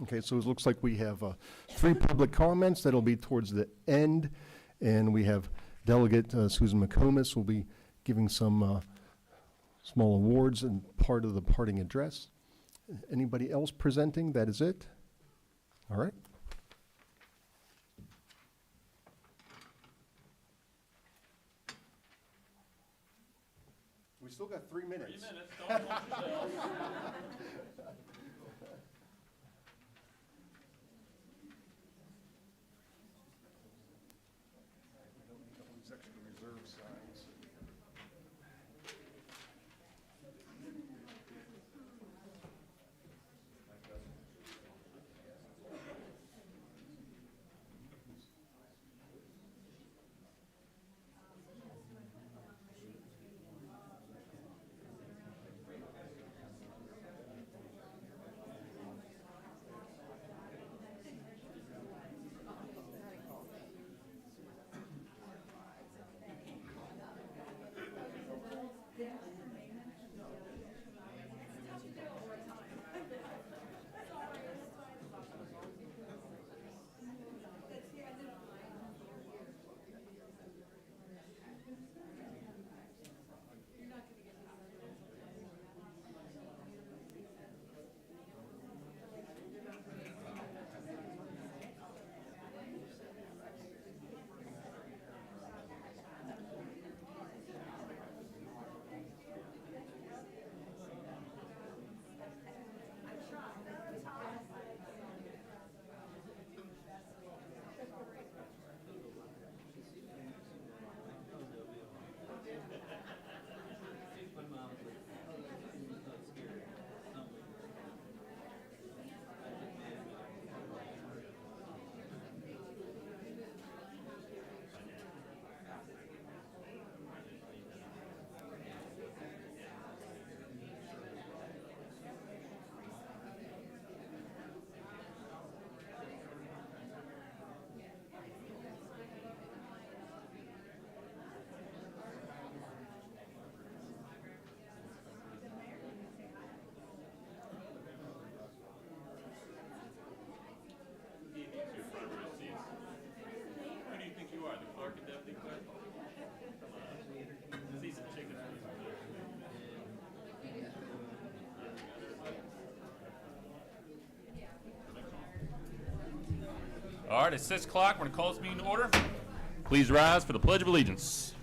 Okay, so it looks like we have 3 public comments that'll be towards the end, and we have Delegate Susan McComas will be giving some small awards and part of the parting address. Anybody else presenting? That is it? All right. We still got 3 minutes. 3 minutes, don't hold yourself. All right, it's 6 o'clock. We're going to call this meeting to order. Please rise for the Pledge of Allegiance.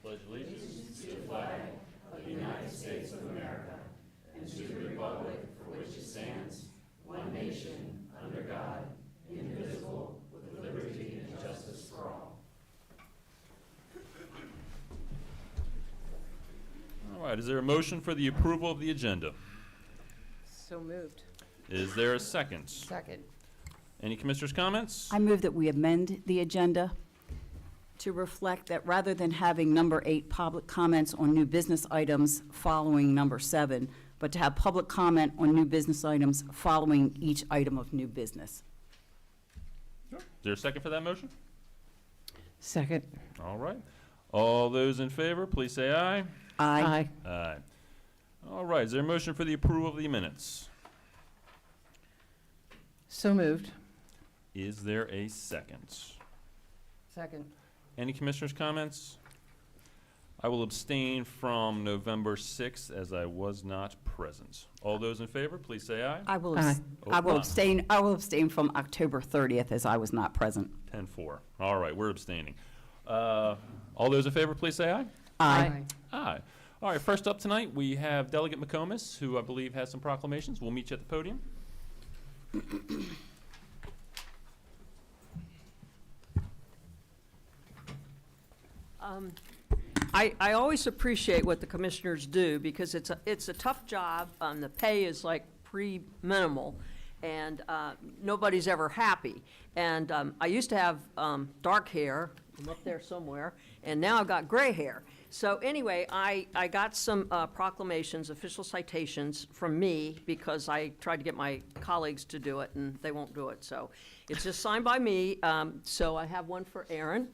Pledge allegiance to the flag of the United States of America and to the republic for which it stands, one nation, under God, indivisible, with liberty and justice for all. All right, is there a motion for the approval of the agenda? So moved. Is there a second? Second. Any commissioners' comments? I move that we amend the agenda to reflect that rather than having number 8 public comments on new business items following number 7, but to have public comment on new business items following each item of new business. Is there a second for that motion? Second. All right. All those in favor, please say aye. Aye. Aye. All right, is there a motion for the approval of the minutes? So moved. Is there a second? Second. Any commissioners' comments? I will abstain from November 6th as I was not present. All those in favor, please say aye. I will, Aye. I will Aye. abstain, I will abstain from October 30th as I was not present. 10-4. All right, we're abstaining. All those in favor, please say aye. Aye. All right, first up tonight, we have Delegate McComas, who I believe has some proclamations. We'll meet you at the podium. I always appreciate what the commissioners do because it's a tough job. The pay is like pre-minimal, and nobody's ever happy. And I used to have dark hair, I'm up there somewhere, and now I've got gray hair. So anyway, I got some proclamations, official citations from me because I tried to get my colleagues to do it, and they won't do it. So it's just signed by me. So I have one for Aaron.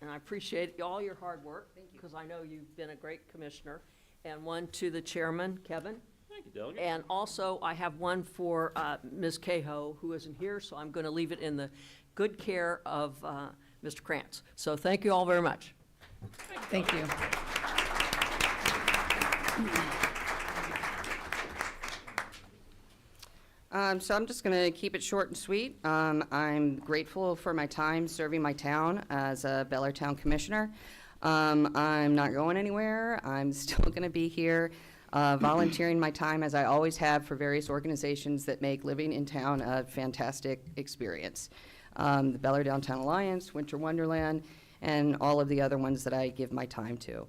And I appreciate all your hard work, because I know you've been a great commissioner. and one to the chairman, Kevin. Thank you, Delegate. And also, I have one for Ms. Cahoe, who isn't here, so I'm going to leave it in the good care of Mr. Krantz. So thank you all very much. Thank you. So I'm just going to keep it short and sweet. I'm grateful for my time serving my town as a Bel Air Town Commissioner. I'm not going anywhere. I'm still going to be here volunteering my time, as I always have, for various organizations that make living in town a fantastic experience. The Bel Air Downtown Alliance, Winter Wonderland, and all of the other ones that I give my time to.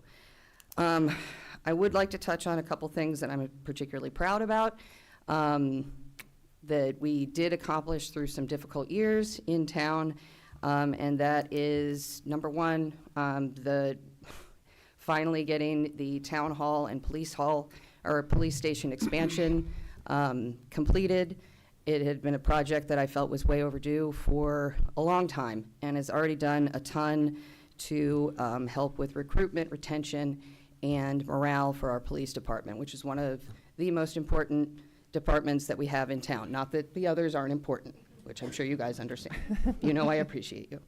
I would like to touch on a couple things that I'm particularly proud about. That we did accomplish through some difficult years in town, and that is, number one, finally getting the town hall and police station expansion completed. It had been a project that I felt was way overdue for a long time, and has already done a ton to help with recruitment, retention, and morale for our police department, which is one of the most important departments that we have in town. Not that the others aren't important, which I'm sure you guys understand. You know I appreciate you.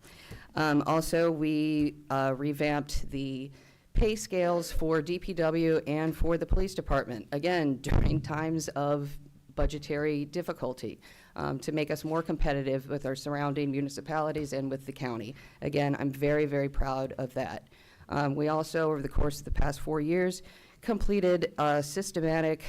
Also, we revamped the pay scales for DPW and for the police department, again, during times of budgetary difficulty, to make us more competitive with our surrounding municipalities and with the county. Again, I'm very, very proud of that. We also, over the course of the past 4 years, completed a systematic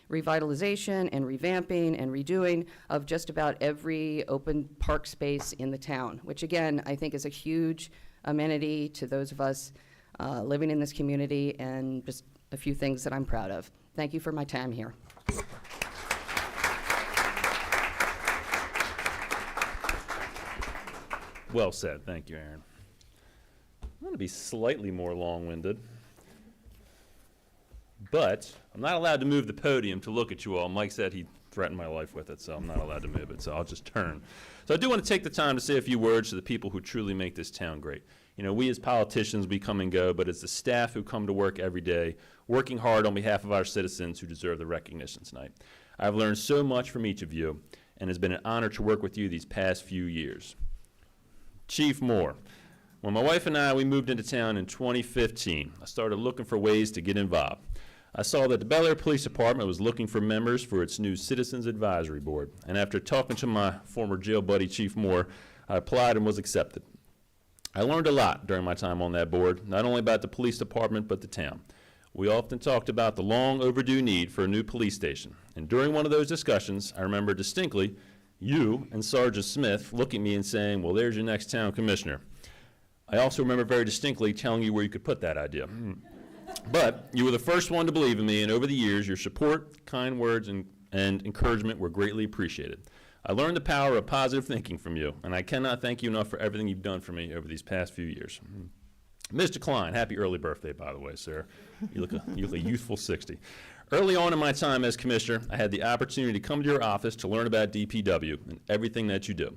revitalization and revamping and redoing of just about every open park space in the town, which again, I think is a huge amenity to those of us living in this community, and just a few things that I'm proud of. Thank you for my time here. Well said. Thank you, Aaron. I'm going to be slightly more long-winded, but I'm not allowed to move the podium to look at you all. Mike said he threatened my life with it, so I'm not allowed to move it, so I'll just turn. So I do want to take the time to say a few words to the people who truly make this town great. You know, we as politicians, we come and go, but it's the staff who come to work every day, working hard on behalf of our citizens who deserve the recognition tonight. I've learned so much from each of you, and it's been an honor to work with you these past few years. Chief Moore. When my wife and we moved into town in 2015, I started looking for ways to get involved. I saw that the Bel Air Police Department was looking for members for its new Citizens Advisory Board, and after talking to my former jail buddy, Chief Moore, I applied and was accepted. I learned a lot during my time on that board, not only about the police department, but the town. We often talked about the long overdue need for a new police station, and during one of those discussions, I remember distinctly you and Sergeant Smith looking at me and saying, well, there's your next town commissioner. I also remember very distinctly telling you where you could put that idea. But you were the first one to believe in me, and over the years, your support, kind words, and encouragement were greatly appreciated. I learned the power of positive thinking from you, and I cannot thank you enough for everything you've done for me over these past few years. Mr. Klein, happy early birthday, by the way, sir. You look a youthful 60. Early on in my time as commissioner, I had the opportunity to come to your office to learn about DPW and everything that you do.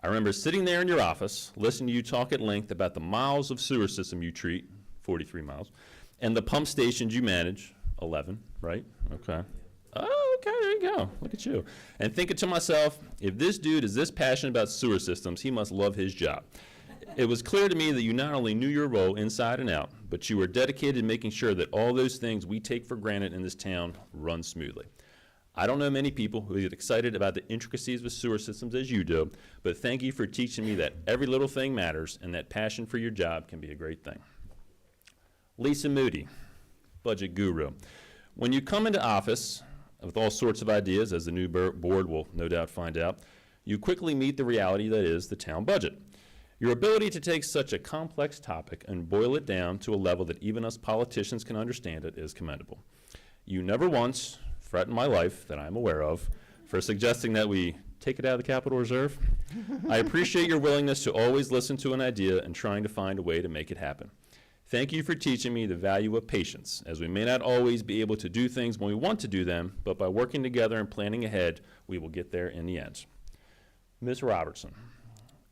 I remember sitting there in your office, listening to you talk at length about the miles of sewer system you treat, 43 miles, and the pump stations you manage, 11, right? Okay. Oh, okay, there you go. Look at you. And thinking to myself, if this dude is this passionate about sewer systems, he must love his job. It was clear to me that you not only knew your role inside and out, but you were dedicated to making sure that all those things we take for granted in this town run smoothly. I don't know many people who get excited about the intricacies of sewer systems as you do, but thank you for teaching me that every little thing matters and that passion for your job can be a great thing. Lisa Moody, budget guru. When you come into office with all sorts of ideas, as the new board will no doubt find out, you quickly meet the reality that is the town budget. Your ability to take such a complex topic and boil it down to a level that even us politicians can understand it is commendable. You never once threatened my life that I'm aware of for suggesting that we take it out of the Capital Reserve. I appreciate your willingness to always listen to an idea and trying to find a way to make it happen. Thank you for teaching me the value of patience, as we may not always be able to do things when we want to do them, but by working together and planning ahead, we will get there in the end. Ms. Robertson,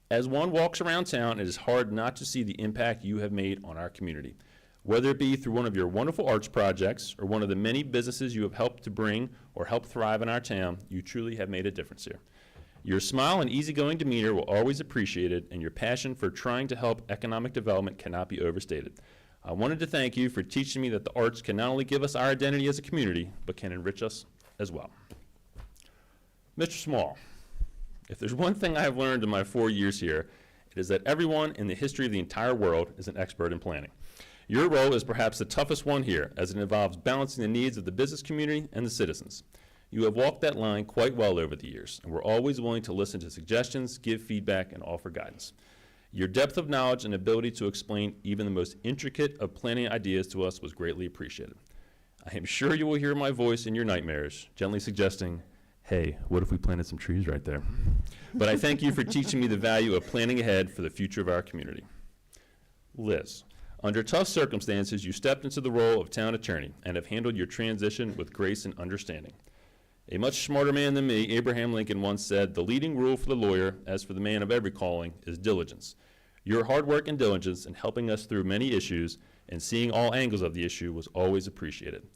as one walks around town, it is hard not to see the impact you have made on our community. Whether it be through one of your wonderful arts projects or one of the many businesses you have helped to bring or help thrive in our town, you truly have made a difference here. Your smile and easygoing demeanor will always appreciated, and your passion for trying to help economic development cannot be overstated. I wanted to thank you for teaching me that the arts can not only give us our identity as a community, but can enrich us as well. Mr. Small, if there's one thing I have learned in my 4 years here, it is that everyone in the history of the entire world is an expert in planning. Your role is perhaps the toughest one here, as it involves balancing the needs of the business community and the citizens. You have walked that line quite well over the years, and were always willing to listen to suggestions, give feedback, and offer guidance. Your depth of knowledge and ability to explain even the most intricate of planning ideas to us was greatly appreciated. I am sure you will hear my voice in your nightmares, gently suggesting, hey, what if we planted some trees right there? But I thank you for teaching me the value of planning ahead for the future of our community. Liz, under tough circumstances, you stepped into the role of town attorney and have handled your transition with grace and understanding. A much smarter man than me, Abraham Lincoln, once said, "The leading rule for the lawyer, as for the man of every calling, is diligence." Your hard work and diligence in helping us through many issues and seeing all angles of the issue was always appreciated.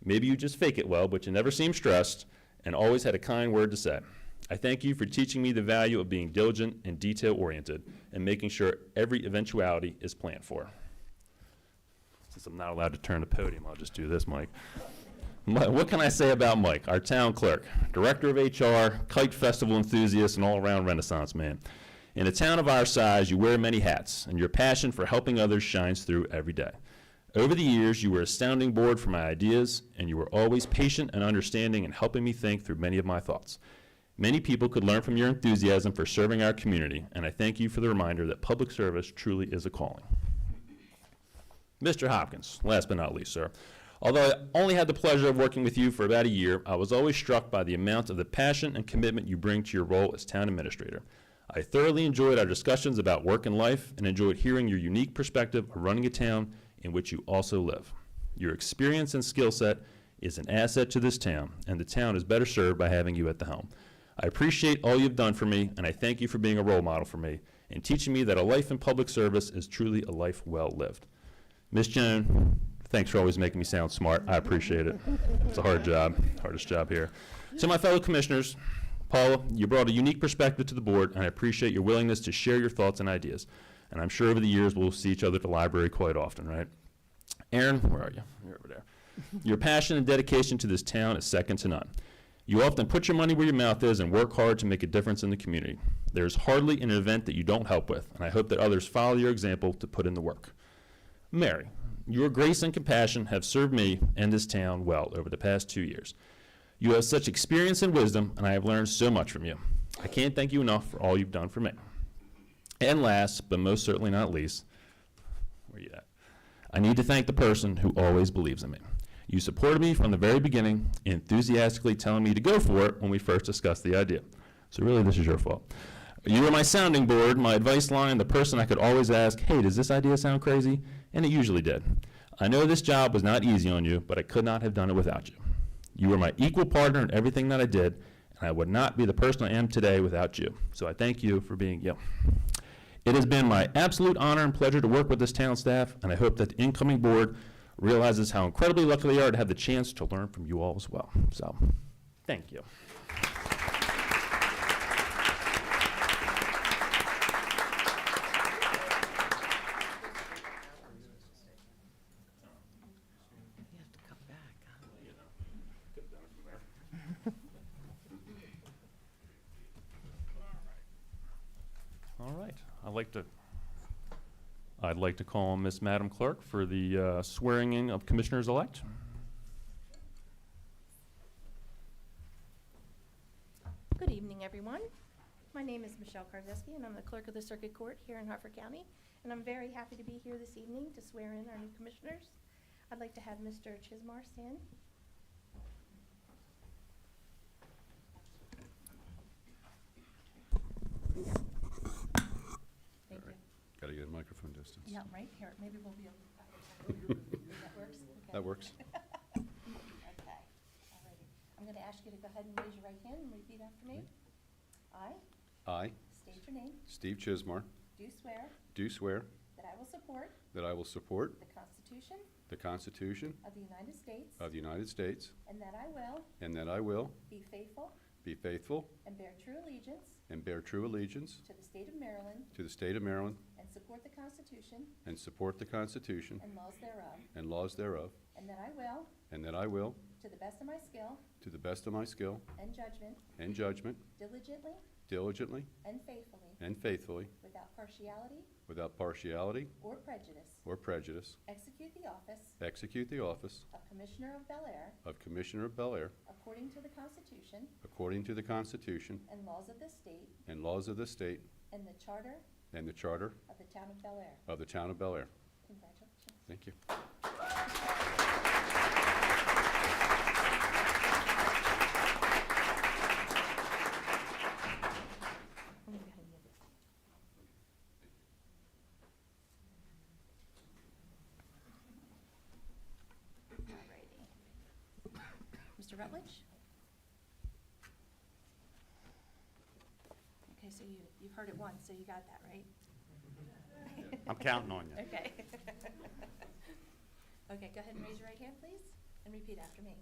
Maybe you just fake it well, but you never seemed stressed and always had a kind word to say. I thank you for teaching me the value of being diligent and detail-oriented and making sure every eventuality is planned for. Since I'm not allowed to turn the podium, I'll just do this, Mike. What can I say about Mike, our town clerk, director of HR, kite festival enthusiast, and all-around Renaissance man? In a town of our size, you wear many hats, and your passion for helping others shines through every day. Over the years, you were a sounding board for my ideas, and you were always patient and understanding in helping me think through many of my thoughts. Many people could learn from your enthusiasm for serving our community, and I thank you for the reminder that public service truly is a calling. Mr. Hopkins, last but not least, sir. Although I only had the pleasure of working with you for about a year, I was always struck by the amount of the passion and commitment you bring to your role as town administrator. I thoroughly enjoyed our discussions about work and life and enjoyed hearing your unique perspective of running a town in which you also live. Your experience and skill set is an asset to this town, and the town is better served by having you at the helm. I appreciate all you've done for me, and I thank you for being a role model for me and teaching me that a life in public service is truly a life well lived. Ms. Joan, thanks for always making me sound smart. I appreciate it. It's a hard job, hardest job here. To my fellow commissioners, Paula, you brought a unique perspective to the board, and I appreciate your willingness to share your thoughts and ideas. And I'm sure over the years we'll see each other at the library quite often, right? Aaron, where are you? You're over there. Your passion and dedication to this town is second to none. You often put your money where your mouth is and work hard to make a difference in the community. There's hardly an event that you don't help with, and I hope that others follow your example to put in the work. Mary, your grace and compassion have served me and this town well over the past 2 years. You have such experience and wisdom, and I have learned so much from you. I can't thank you enough for all you've done for me. And last, but most certainly not least, where you at? I need to thank the person who always believes in me. You supported me from the very beginning, enthusiastically telling me to go for it when we first discussed the idea. So really, this is your fault. You were my sounding board, my advice line, the person I could always ask, hey, does this idea sound crazy? And it usually did. I know this job was not easy on you, but I could not have done it without you. You were my equal partner in everything that I did, and I would not be the person I am today without you. So I thank you for being you. It has been my absolute honor and pleasure to work with this town staff, and I hope that the incoming board realizes how incredibly lucky they are to have the chance to learn from you all as well. So, thank you. You have to come back. All right. I'd like to call on Miss Madam Clerk for the swearing-in of commissioners-elect. Good evening, everyone. My name is Michelle Karzeski, and I'm the clerk of the Circuit Court here in Harford County, and I'm very happy to be here this evening to swear in our new commissioners. I'd like to have Mr. Chismar stand. Thank you. Got to get a microphone distance. Yeah, right here. Maybe we'll be able to. That works? Okay. That works. Okay, all righty. I'm going to ask you to go ahead and raise your right hand and repeat after me. I I, state your name, Steve Chismar, do swear do swear that I will support that I will support the Constitution the Constitution of the United States, of the United States, and that I will and that I will be faithful be faithful and bear true allegiance and bear true allegiance to the state of Maryland to the state of Maryland and support the Constitution and support the Constitution and laws thereof, and laws thereof, and that I will, and that I will, to the best of my skill to the best of my skill and judgment, diligently diligently and faithfully, without partiality without partiality or prejudice, execute the office of Commissioner of Bel Air of Commissioner of Bel Air according to the Constitution according to the Constitution and laws of the state and laws of the state and the Charter and the Charter of the Town of Bel Air. of the Town of Bel Air. Congratulations. Thank you. I'm gonna go ahead and give it. Alrighty. Mr. Rutledge? Okay, so you've heard it once, so you got that, right? I'm counting on you. Okay. Okay, go ahead and raise your right hand, please, and repeat after me.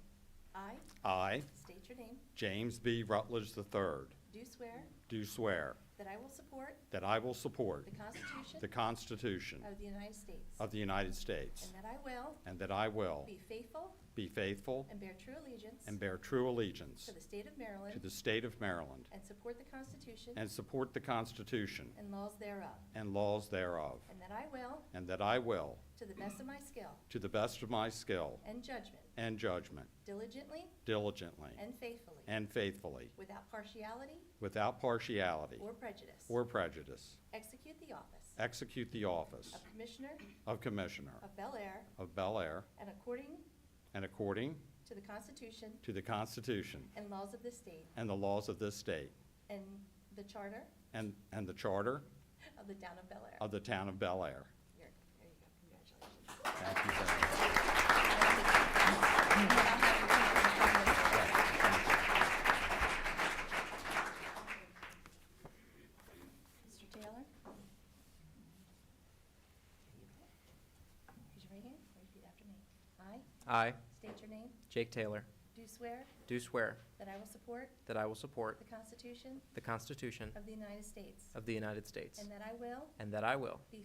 I I, state your name, James B. Rutledge III, do swear do swear that I will support that I will support the Constitution the Constitution of the United States, of the United States, and that I will be be faithful faithful and bear true allegiance and bear true allegiance to the state of Maryland to the state of Maryland, and support the Constitution and support the Constitution and laws thereof, and laws thereof, and that I will, to the best of my skill to the best of my skill and judgment, and judgment, diligently diligently, and faithfully, without partiality without partiality or or prejudice, execute the office of Commissioner of Bel Air of Bel Air, and according to the Constitution to the Constitution and laws of this state and the laws of this state, and the Charter and the Charter of the Town of Bel Air. of the Town of Bel Air. There you go, congratulations. Thank you very much. Mr. Taylor? Raise your right hand, repeat after me. I, State your name, Jake Taylor, do swear do swear that I will support that I will support the Constitution the Constitution of the United States, of the United States, and that I will be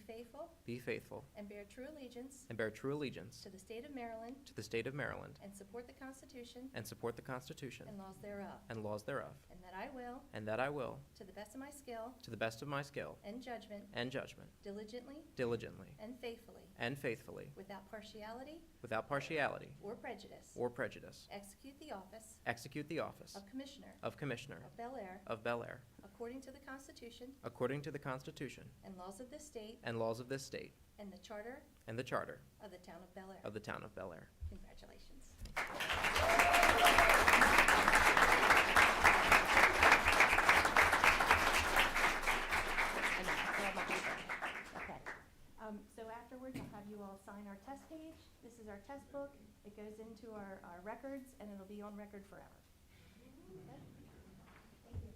faithful and bear true allegiance and bear true allegiance to the state of Maryland to the state of Maryland, and support the Constitution and support the Constitution and laws thereof, and laws thereof, and that I will, to the best of my skill and judgment, diligently and faithfully, without partiality or prejudice, execute the office of Commissioner of Commissioner of Bel Air according to the Constitution and laws of this state and laws of this state and the Charter and the Charter of the Town of Bel Air. of the Town of Bel Air. Congratulations. Okay. So afterwards, I'll have you all sign our test page. This is our test book. It goes into our records, and it'll be on record forever. Okay? Thank you.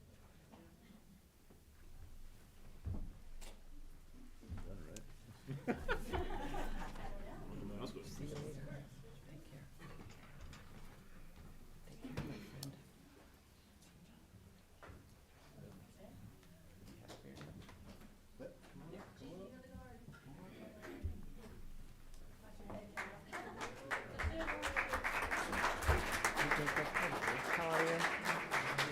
How are you?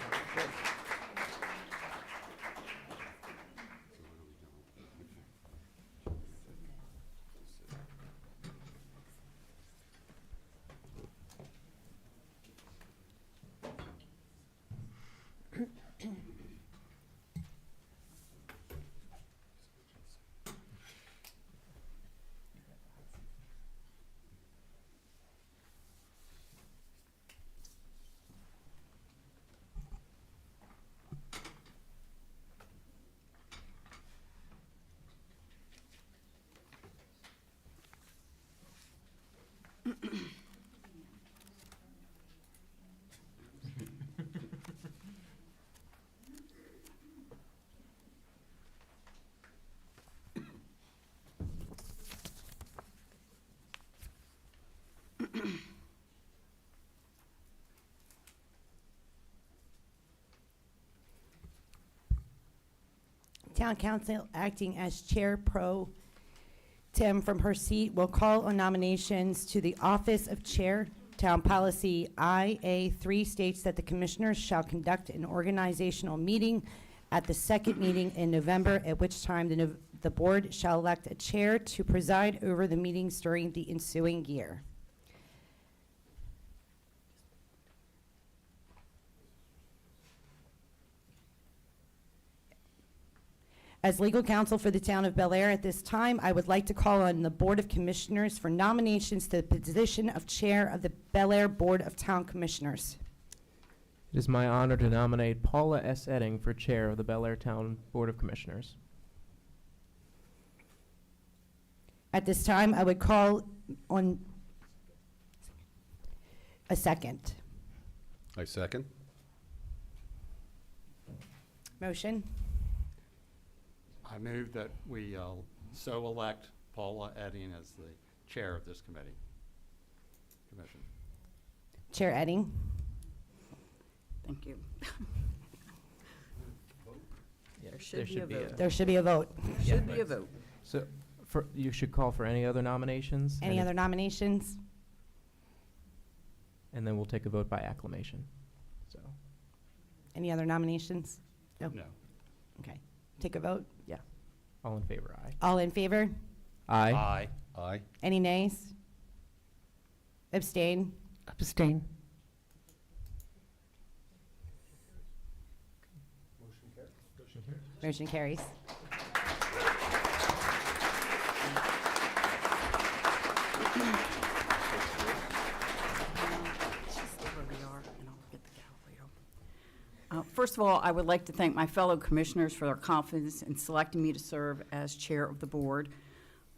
Town Council, acting as Chair Pro Tem from her seat, will call on nominations to the office of Chair. Town Policy IA3 states that the Commissioners shall conduct an organizational meeting at the second meeting in November, at which time the Board shall elect a chair to preside over the meetings during the ensuing year. As legal counsel for the Town of Bel Air at this time, I would like to call on the Board of Commissioners for nominations to the position of Chair of the Bel Air Board of Town Commissioners. It is my honor to nominate Paula S. Edding for Chair of the Bel Air Town Board of Commissioners. At this time, I would call on a second. I second. Motion? I move that we so elect Paula Edding as the chair of this commission. Chair Edding? Thank you. There should be a vote. There should be a vote. Should be a vote. So, you should call for any other nominations? Any other nominations? And then we'll take a vote by acclamation. So, Any other nominations? No. Okay. Take a vote. all in favor, aye. All in favor? Aye. Aye. Aye. Any nays? Abstain? Abstain. Motion carries. First of all, I would like to thank my fellow commissioners for their confidence in selecting me to serve as chair of the board.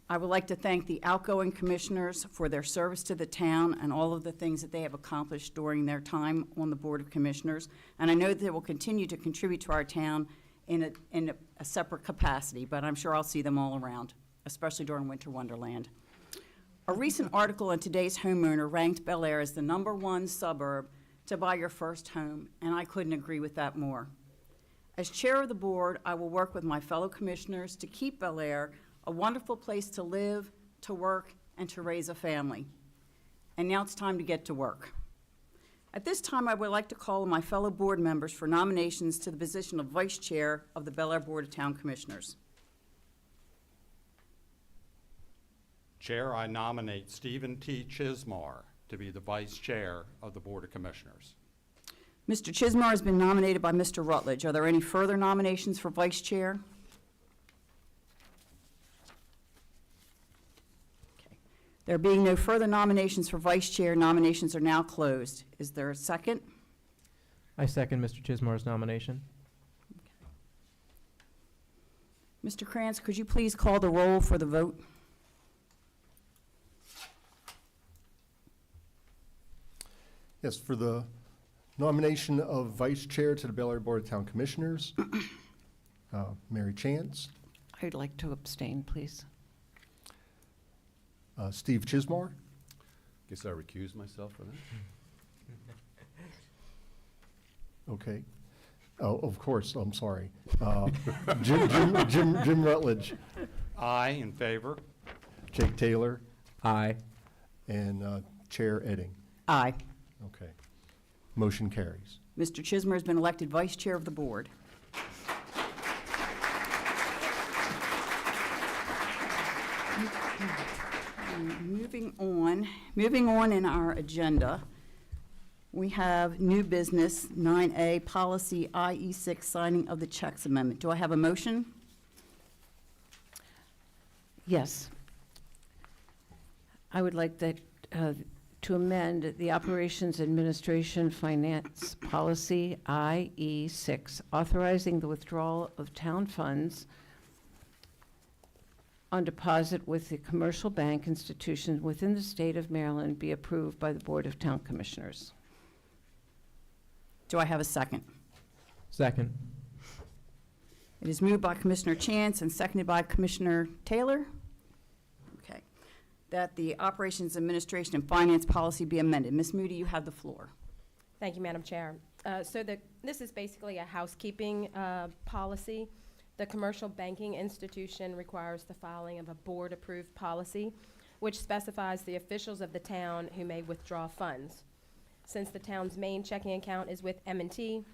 I would like to thank the outgoing commissioners for their service to the town and all of the things that they have accomplished during their time on the Board of Commissioners. And I know that they will continue to contribute to our town in a separate capacity, but I'm sure I'll see them all around, especially during Winter Wonderland. A recent article in today's Homeowner ranked Bel Air as the #1 suburb to buy your first home, and I couldn't agree with that more. As chair of the board, I will work with my fellow commissioners to keep Bel Air a wonderful place to live, to work, and to raise a family. And now it's time to get to work. At this time, I would like to call on my fellow board members for nominations to the position of vice chair of the Bel Air Board of Town Commissioners. Chair, I nominate Stephen T. Chismar to be the vice chair of the Board of Commissioners. Mr. Chismar has been nominated by Mr. Rutledge. Are there any further nominations for vice chair? Okay. There being no further nominations for vice chair, nominations are now closed. Is there a second? I second Mr. Chismar's nomination. Mr. Krantz, could you please call the roll for the vote? Yes, for the nomination of vice chair to the Bel Air Board of Town Commissioners, Mary Chance, I'd like to abstain, please. Steve Chismar, Guess I recuse myself for that. okay. Oh, of course, I'm sorry. Jim Rutledge, Aye, in favor. Jake Taylor, Aye. and Chair Edding. Aye. Okay. Motion carries. Mr. Chismar has been elected vice chair of the board. Moving on in our agenda, we have new business 9A, policy IE6, signing of the checks amendment. Do I have a motion? Yes. I would like that, to amend the Operations Administration Finance Policy IE6, authorizing the withdrawal of town funds on deposit with the commercial bank institution within the state of Maryland be approved by the Board of Town Commissioners. Do I have a second? Second. It is moved by Commissioner Chance and seconded by Commissioner Taylor. Okay. That the Operations Administration and Finance Policy be amended. Ms. Moody, you have the floor. Thank you, Madam Chair. This is basically a housekeeping policy The commercial banking institution requires the filing of a board-approved policy, which specifies the officials of the town who may withdraw funds. Since the town's main checking account is with M&T,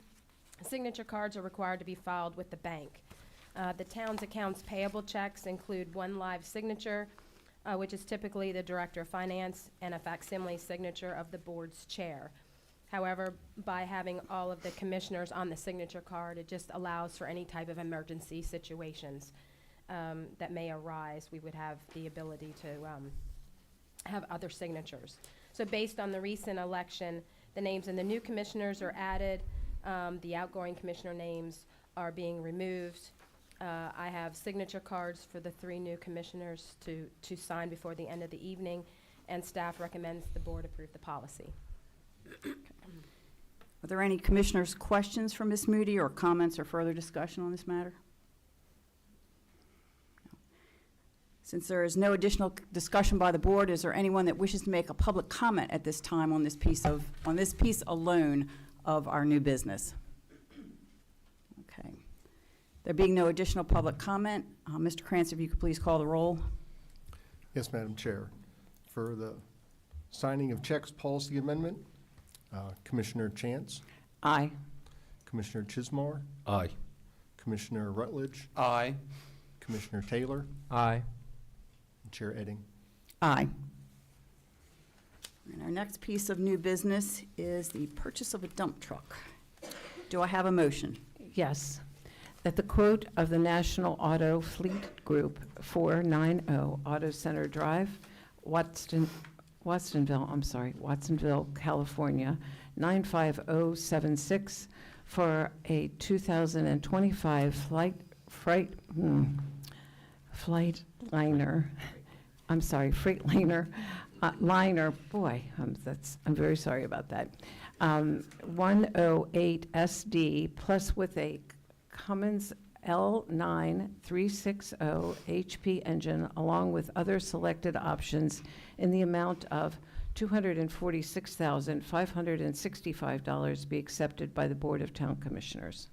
signature cards are required to be filed with the bank. The town's accounts payable checks include one live signature, which is typically the Director of Finance, and a facsimile signature of the board's chair. However, by having all of the commissioners on the signature card, it just allows for any type of emergency situations that may arise. We would have the ability to have other signatures. So based on the recent election, the names of the new commissioners are added. The outgoing commissioner names are being removed. I have signature cards for the 3 new commissioners to sign before the end of the evening, and staff recommends the board approve the policy. Are there any commissioners' questions for Ms. Moody or comments or further discussion on this matter? No. Since there is no additional discussion by the board, is there anyone that wishes to make a public comment at this time on this piece alone of our new business? Okay. There being no additional public comment, Mr. Krantz, if you could please call the roll. Yes, Madam Chair. For the signing of checks policy amendment, Commissioner Chance, Aye. Commissioner Chismar, Aye. Commissioner Rutledge, Aye. Commissioner Taylor, Aye. and Chair Edding. Aye. And our next piece of new business is the purchase of a dump truck. Do I have a motion? Yes. That the quote of the National Auto Fleet Group, 490 Auto Center Drive, Watsonville, California, 95076, for a 2025 Freightliner, liner, boy, I'm very sorry about that. 108 SD, plus with a Cummins L9 360 HP engine, along with other selected options, in the amount of $246,565 be accepted by the Board of Town Commissioners.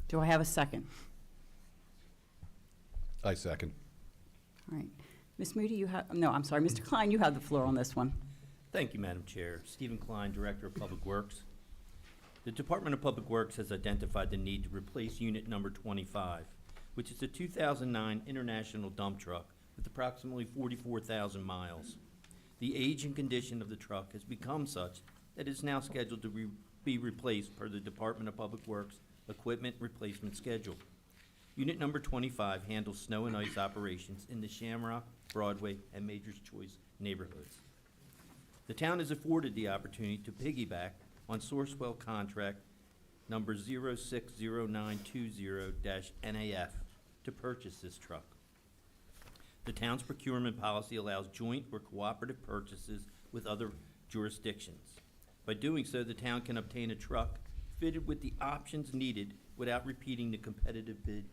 Do I have a second? I second. All right. Ms. Moody, Mr. Klein, you have the floor on this one. Thank you, Madam Chair. Stephen Klein, Director of Public Works. The Department of Public Works has identified the need to replace unit number 25, which is a 2009 International dump truck with approximately 44,000 miles. The age and condition of the truck has become such that it is now scheduled to be replaced per the Department of Public Works equipment replacement schedule. Unit number 25 handles snow and ice operations in the Shamrock, Broadway, and Major's Choice neighborhoods. The town is afforded the opportunity to piggyback on Sourcewell contract number 060920-NAF to purchase this truck. The town's procurement policy allows joint or cooperative purchases with other jurisdictions. By doing so, the town can obtain a truck fitted with the options needed without repeating the competitive bid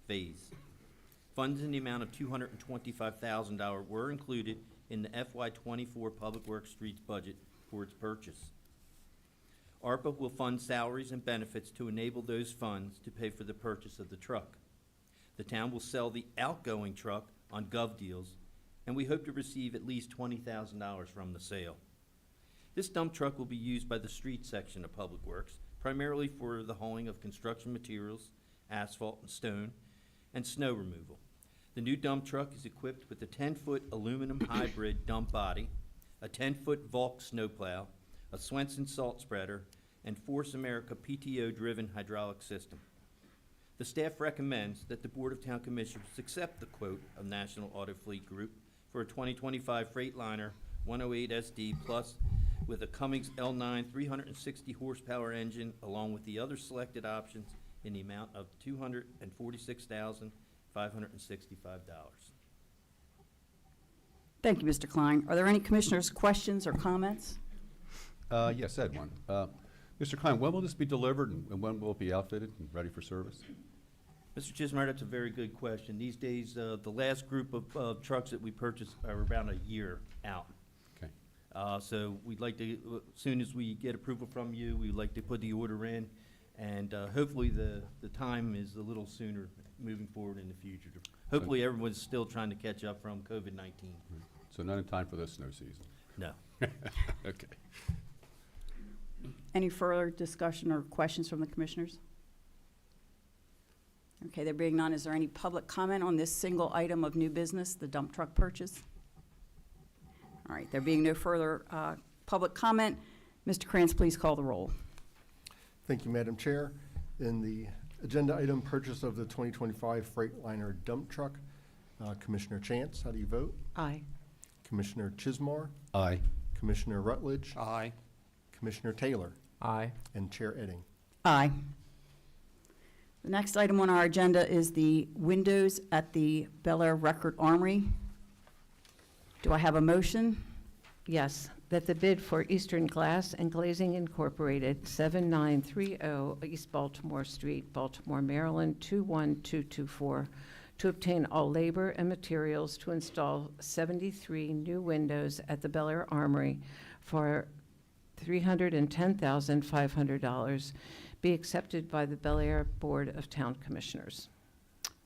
phase. Funds in the amount of $225,000 were included in the FY24 Public Works Streets budget for its purchase. ARPA will fund salaries and benefits to enable those funds to pay for the purchase of the truck. The town will sell the outgoing truck on Gov Deals, and we hope to receive at least $20,000 from the sale. This dump truck will be used by the street section of Public Works, primarily for the hauling of construction materials, asphalt and stone, and snow removal. The new dump truck is equipped with a 10-foot aluminum hybrid dump body, a 10-foot Volk snowplow, a Swenson salt spreader, and Force America PTO-driven hydraulic system. The staff recommends that the Board of Town Commissioners accept the quote of National Auto Fleet Group for a 2025 Freightliner 108 SD Plus with a Cummins L9 360 horsepower engine, along with the other selected options, in the amount of $246,565. Thank you, Mr. Klein. Are there any commissioners' questions or comments? Yes, Ed, one. Mr. Klein, when will this be delivered and when will it be outfitted and ready for service? Mr. Chismar, that's a very good question. These days, the last group of trucks that we purchased are around a year out. Okay. So we'd like to, as soon as we get approval from you, we'd like to put the order in And hopefully the time is a little sooner moving forward in the future. Hopefully everyone's still trying to catch up from COVID-19. So not in time for the snow season. No. Okay. Any further discussion or questions from the commissioners? Okay, there being none, is there any public comment on this single item of new business, the dump truck purchase? All right, there being no further public comment, Mr. Krantz, please call the roll. Thank you, Madam Chair. In the agenda item, purchase of the 2025 Freightliner dump truck, Commissioner Chance, how do you vote? Aye. Commissioner Chismar, Aye. Commissioner Rutledge, Aye. Commissioner Taylor, Aye. and Chair Edding. Aye. The next item on our agenda is the windows at the Bel Air Record Armory. Do I have a motion? Yes, that the bid for Eastern Glass and Glazing Incorporated, 7930 East Baltimore Street, Baltimore, Maryland, 21224, to obtain all labor and materials to install 73 new windows at the Bel Air Armory for $310,500, be accepted by the Bel Air Board of Town Commissioners.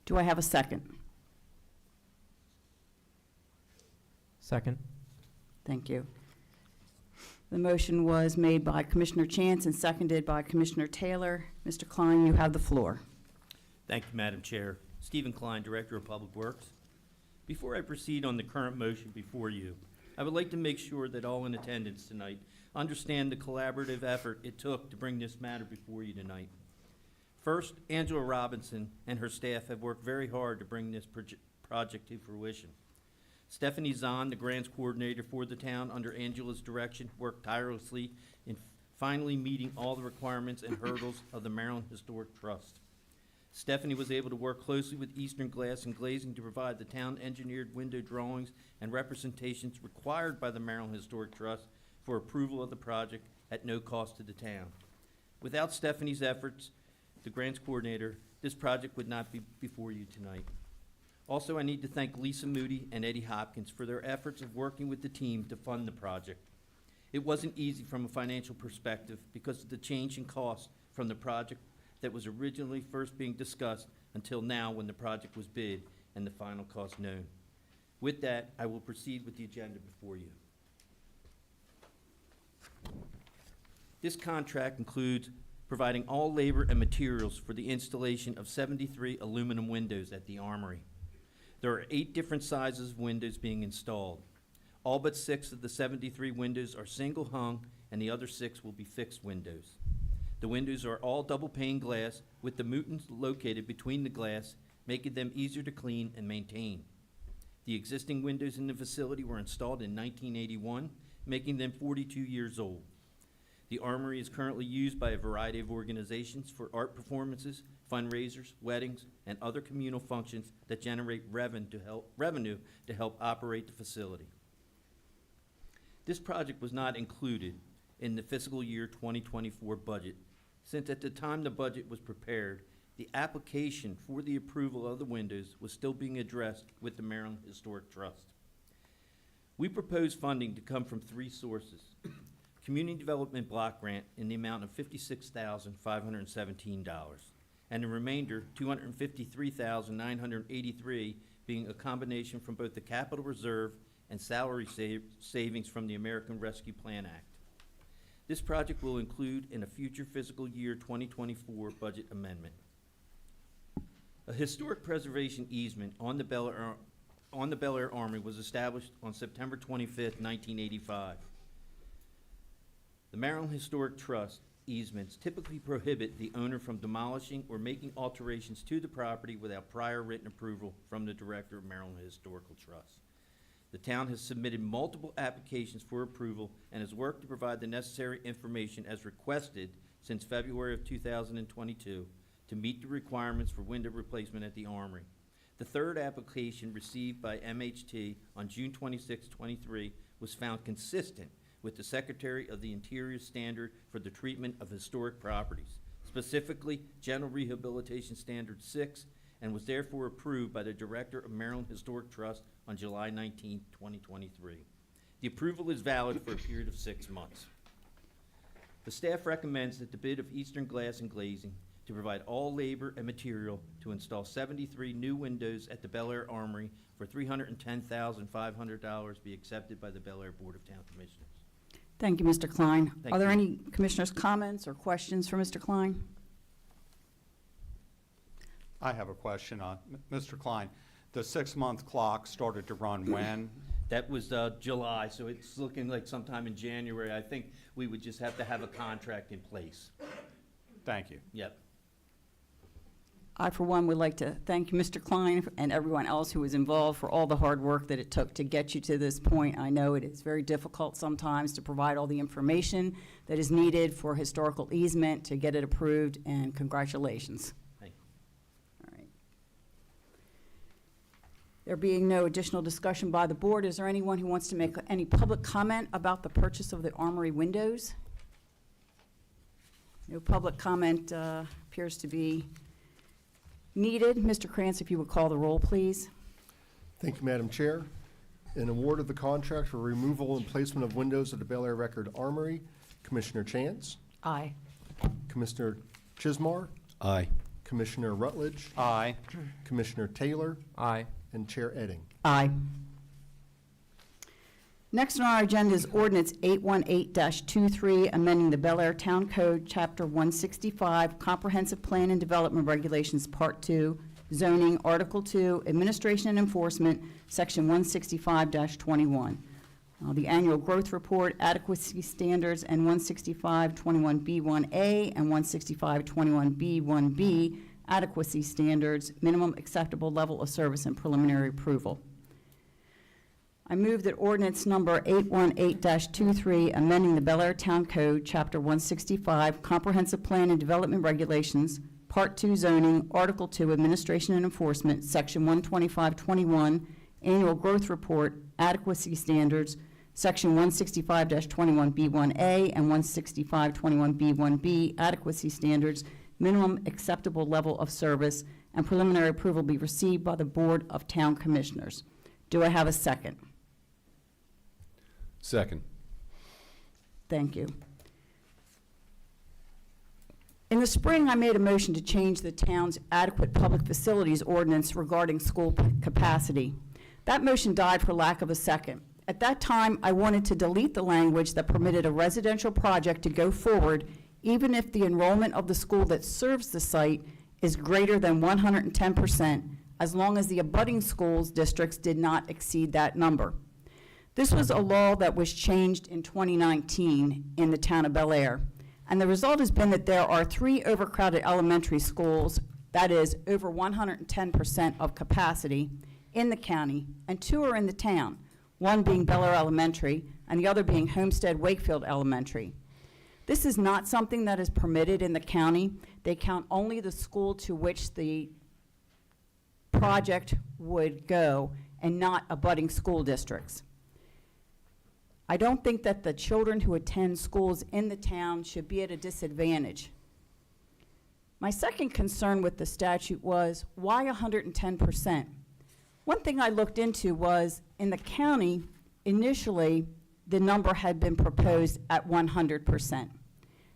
Do I have a second? Second. Thank you. The motion was made by Commissioner Chance and seconded by Commissioner Taylor. Mr. Klein, you have the floor. Thank you, Madam Chair. Stephen Klein, Director of Public Works. Before I proceed on the current motion before you, I would like to make sure that all in attendance tonight understand the collaborative effort it took to bring this matter before you tonight. First, Angela Robinson and her staff have worked very hard to bring this project to fruition. Stephanie Zahn, the grants coordinator for the town under Angela's direction, worked tirelessly in finally meeting all the requirements and hurdles of the Maryland Historic Trust. Stephanie was able to work closely with Eastern Glass and Glazing to provide the town-engineered window drawings and representations required by the Maryland Historic Trust for approval of the project at no cost to the town. Without Stephanie's efforts, the grants coordinator, this project would not be before you tonight. Also, I need to thank Lisa Moody and Eddie Hopkins for their efforts of working with the team to fund the project. It wasn't easy from a financial perspective because of the change in cost from the project that was originally first being discussed until now when the project was bid and the final cost known. With that, I will proceed with the agenda before you. This contract includes providing all labor and materials for the installation of 73 aluminum windows at the Armory. There are 8 different sizes of windows being installed. All but 6 of the 73 windows are single hung and the other 6 will be fixed windows. The windows are all double pane glass with the mutants located between the glass, making them easier to clean and maintain. The existing windows in the facility were installed in 1981, making them 42 years old. The Armory is currently used by a variety of organizations for art performances, fundraisers, weddings, and other communal functions that generate revenue to help operate the facility. This project was not included in the fiscal year 2024 budget, since at the time the budget was prepared, the application for the approval of the windows was still being addressed with the Maryland Historic Trust. We propose funding to come from 3 sources. Community Development Block Grant in the amount of $56,517, and the remainder, $253,983, being a combination from both the Capital Reserve and salary savings from the American Rescue Plan Act. This project will include in a future fiscal year 2024 budget amendment. A historic preservation easement on the Bel Air Armory was established on September 25th, 1985. The Maryland Historic Trust easements typically prohibit the owner from demolishing or making alterations to the property without prior written approval from the Director of Maryland Historical Trust. The town has submitted multiple applications for approval and has worked to provide the necessary information as requested since February of 2022 to meet the requirements for window replacement at the Armory. The 3rd application received by MHT on June 26, 23 was found consistent with the Secretary of the Interior standard for the treatment of historic properties, specifically General Rehabilitation Standard 6, and was therefore approved by the Director of Maryland Historic Trust on July 19, 2023. The approval is valid for a period of 6 months. The staff recommends that the bid of Eastern Glass and Glazing to provide all labor and material to install 73 new windows at the Bel Air Armory for $310,500 be accepted by the Bel Air Board of Town Commissioners. Thank you, Mr. Klein. Thank Are there you. any commissioners' comments or questions for Mr. Klein? I have a question on, Mr. Klein, the 6-month clock started to run when? That was July, so it's looking like sometime in January. I think we would just have to have a contract in place. Thank you. Yep. I, for one, would like to thank you, Mr. Klein, and everyone else who was involved for all the hard work that it took to get you to this point. I know it is very difficult sometimes to provide all the information that is needed for historical easement to get it approved, and congratulations. Thank you. All right. There being no additional discussion by the board, is there anyone who wants to make any public comment about the purchase of the Armory windows? No public comment appears to be needed. Mr. Krantz, if you would call the roll, please. Thank you, Madam Chair. An award of the contract for removal and placement of windows at the Bel Air Record Armory. Commissioner Chance, Aye. Commissioner Chismar, Aye. Commissioner Rutledge, Aye. Commissioner Taylor, Aye. and Chair Edding. Aye. Next on our agenda is ordinance 818-23, amending the Bel Air Town Code, Chapter 165, Comprehensive Plan and Development Regulations, Part 2, Zoning, Article 2, Administration and Enforcement, Section 165-21. The Annual Growth Report, Adequacy Standards, and 165-21B1A and 165-21B1B, Adequacy Standards, Minimum Acceptable Level of Service and Preliminary Approval. I move that ordinance number 818-23, amending the Bel Air Town Code, Chapter 165, Comprehensive Plan and Development Regulations, Part 2 Zoning, Article 2 Administration and Enforcement, Section 125-21, Annual Growth Report, Adequacy Standards, Section 165-21B1A and 165-21B1B, Adequacy Standards, Minimum Acceptable Level of Service, and preliminary approval be received by the Board of Town Commissioners. Do I have a second? Second. Thank you. In the spring, I made a motion to change the town's adequate public facilities ordinance regarding school capacity. That motion died for lack of a second. At that time, I wanted to delete the language that permitted a residential project to go forward even if the enrollment of the school that serves the site is greater than 110%, as long as the abutting schools districts did not exceed that number. This was a law that was changed in 2019 in the town of Bel Air, and the result has been that there are 3 overcrowded elementary schools, that is over 110% of capacity, in the county, and 2 are in the town, one being Bel Air Elementary and the other being Homestead Wakefield Elementary. This is not something that is permitted in the county. They count only the school to which the project would go and not abutting school districts. I don't think that the children who attend schools in the town should be at a disadvantage. My second concern with the statute was, why 110%? One thing I looked into was, in the county, initially, the number had been proposed at 100%.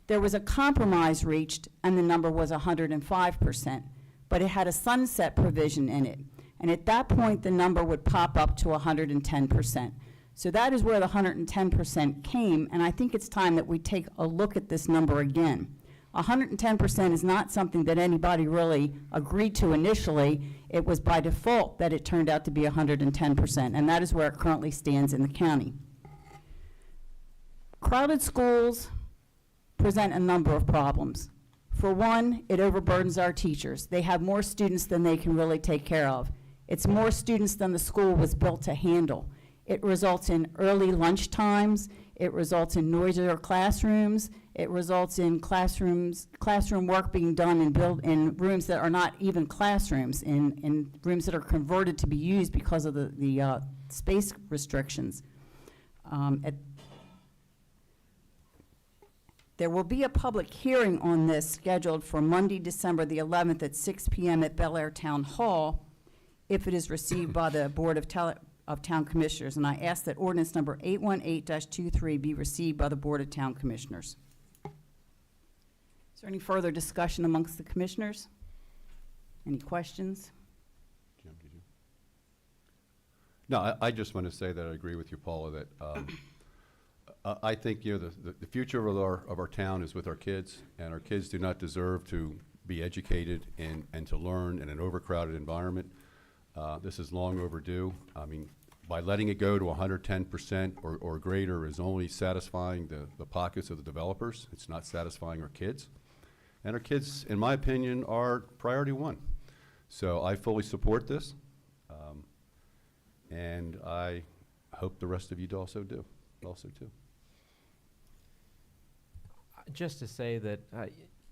There was a compromise reached, and the number was 105%, but it had a sunset provision in it. And at that point, the number would pop up to 110%. So that is where the 110% came, and I think it's time that we take a look at this number again. 110% is not something that anybody really agreed to initially. It was by default that it turned out to be 110%, and that is where it currently stands in the county. Crowded schools present a number of problems. For one, it overburdens our teachers. They have more students than they can really take care of. It's more students than the school was built to handle. It results in early lunch times. It results in noisier classrooms. It results in classroom work being done in rooms that are not even classrooms, in rooms that are converted to be used because of the space restrictions. There will be a public hearing on this scheduled for Monday, December the 11th at 6 p.m. at Bel Air Town Hall, if it is received by the Board of Town Commissioners, and I ask that ordinance number 818-23 be received by the Board of Town Commissioners. there any further discussion amongst the commissioners? Any questions? Jim, did you? No, I just want to say that I agree with you, Paula, that I think, you know, the future of our town is with our kids, and our kids do not deserve to be educated and to learn in an overcrowded environment. This is long overdue. I mean, by letting it go to 110% or greater is only satisfying the pockets of the developers. It's not satisfying our kids. And our kids, in my opinion, are priority one. So I fully support this. And I hope the rest of you also do, too. Just to say that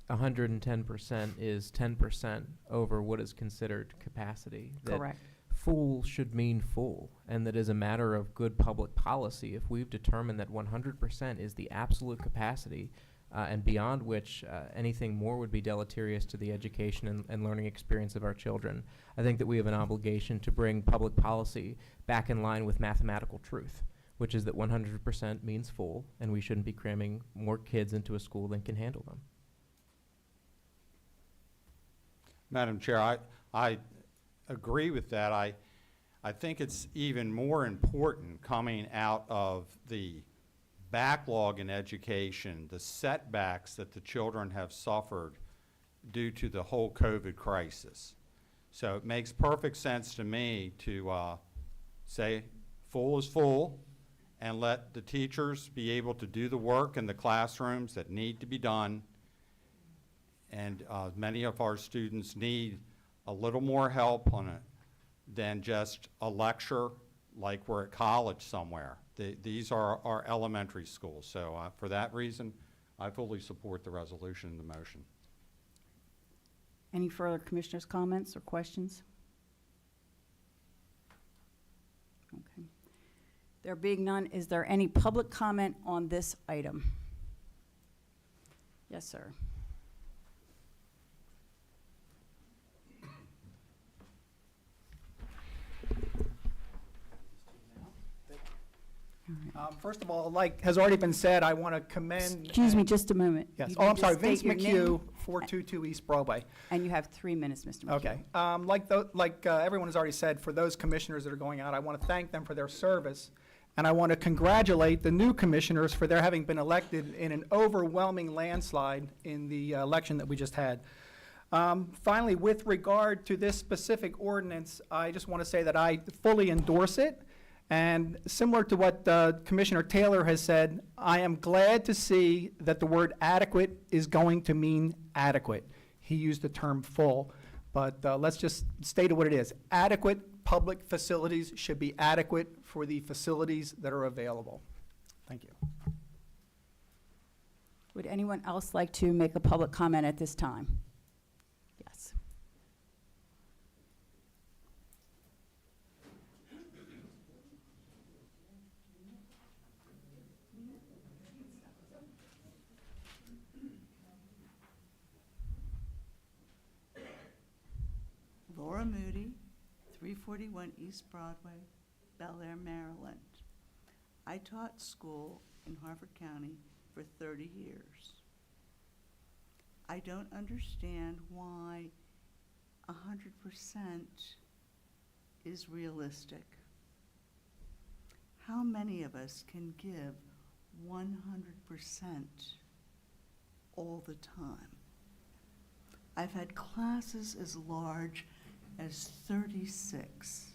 110% is 10% over what is considered capacity. That Correct. full should mean full, and that as a matter of good public policy, if we've determined that 100% is the absolute capacity, and beyond which anything more would be deleterious to the education and learning experience of our children, I think that we have an obligation to bring public policy back in line with mathematical truth, which is that 100% means full, and we shouldn't be cramming more kids into a school than can handle them. Madam Chair, I agree with that. I think it's even more important coming out of the backlog in education, the setbacks that the children have suffered due to the whole COVID crisis. So it makes perfect sense to me to say full is full and let the teachers be able to do the work in the classrooms that need to be done. And many of our students need a little more help on it than just a lecture like we're at college somewhere. These are our elementary schools. So for that reason, I fully support the resolution and the motion. Any further commissioners' comments or questions? Okay. There being none, is there any public comment on this item? Yes, sir. First of all, like has already been said, I want to commend. Excuse me just a moment. Yes. You Oh, need I'm to sorry. state Vince your McHugh, name. 422 East Broadway. And you have 3 minutes, Mr. McHugh. Okay. Like everyone has already said, for those commissioners that are going out, I want to thank them for their service. And I want to congratulate the new commissioners for their having been elected in an overwhelming landslide in the election that we just had. Finally, with regard to this specific ordinance, I just want to say that I fully endorse it. And similar to what Commissioner Taylor has said, I am glad to see that the word adequate is going to mean adequate. He used the term full, but let's just state it what it is. Adequate public facilities should be adequate for the facilities that are available. Thank you. Would anyone else like to make a public comment at this time? Yes. Laura Moody, 341 East Broadway, Bel Air, Maryland. I taught school in Harford County for 30 years. I don't understand why 100% is realistic. How many of us can give 100% all the time? I've had classes as large as 36.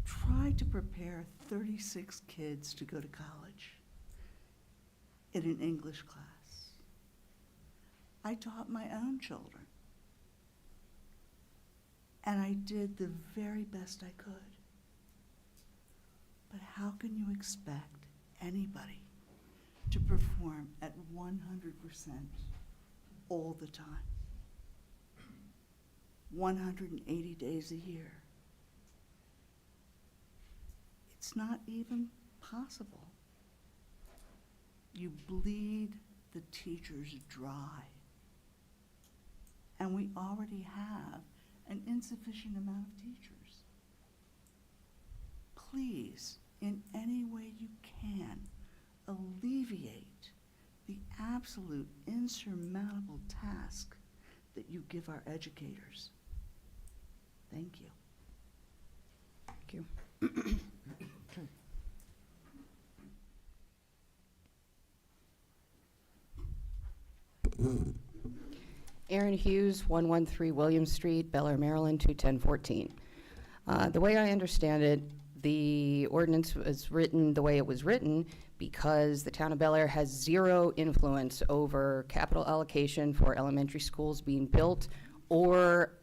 Try to prepare 36 kids to go to college in an English class. I taught my own children, and I did the very best I could. But how can you expect anybody to perform at 100% all the time? 180 days a year. It's not even possible. You bleed the teachers dry. And we already have an insufficient amount of teachers. Please, in any way you can, alleviate the absolute insurmountable task that you give our educators. Thank you. Thank you. Aaron Hughes, 113 William Street, Bel Air, Maryland, 21014. The way I understand it, the ordinance was written the way it was written because the town of Bel Air has zero influence over capital allocation for elementary schools being built or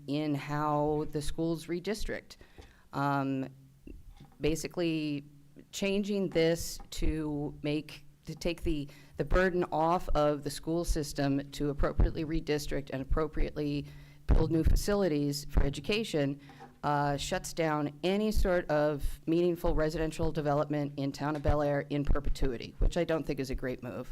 in how the schools redistrict. Basically, changing this to take the burden off of the school system to appropriately redistrict and appropriately build new facilities for education shuts down any sort of meaningful residential development in town of Bel Air in perpetuity, which I don't think is a great move.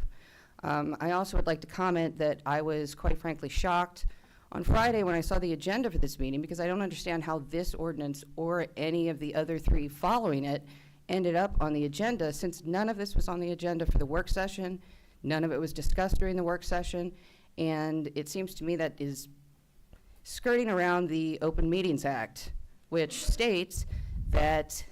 I also would like to comment that I was quite frankly shocked on Friday when I saw the agenda for this meeting because I don't understand how this ordinance or any of the other three following it ended up on the agenda, since none of this was on the agenda for the work session, none of it was discussed during the work session, and it seems to me that is skirting around the Open Meetings Act, which states that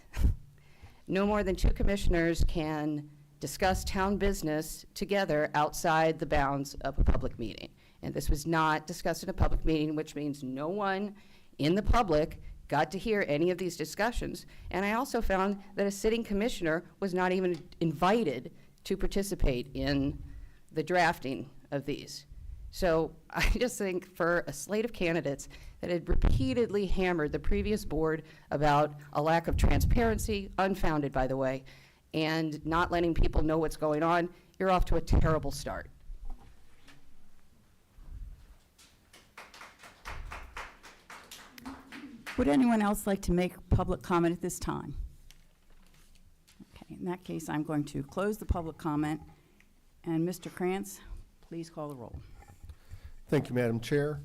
no more than 2 commissioners can discuss town business together outside the bounds of a public meeting. And this was not discussed in a public meeting, which means no one in the public got to hear any of these discussions. And I also found that a sitting commissioner was not even invited to participate in the drafting of these. So I just think for a slate of candidates that had repeatedly hammered the previous board about a lack of transparency, unfounded by the way, and not letting people know what's going on, you're off to a terrible start. Would anyone else like to make public comment at this time? Okay, in that case, I'm going to close the public comment. And Mr. Krantz, please call the roll. Thank you, Madam Chair.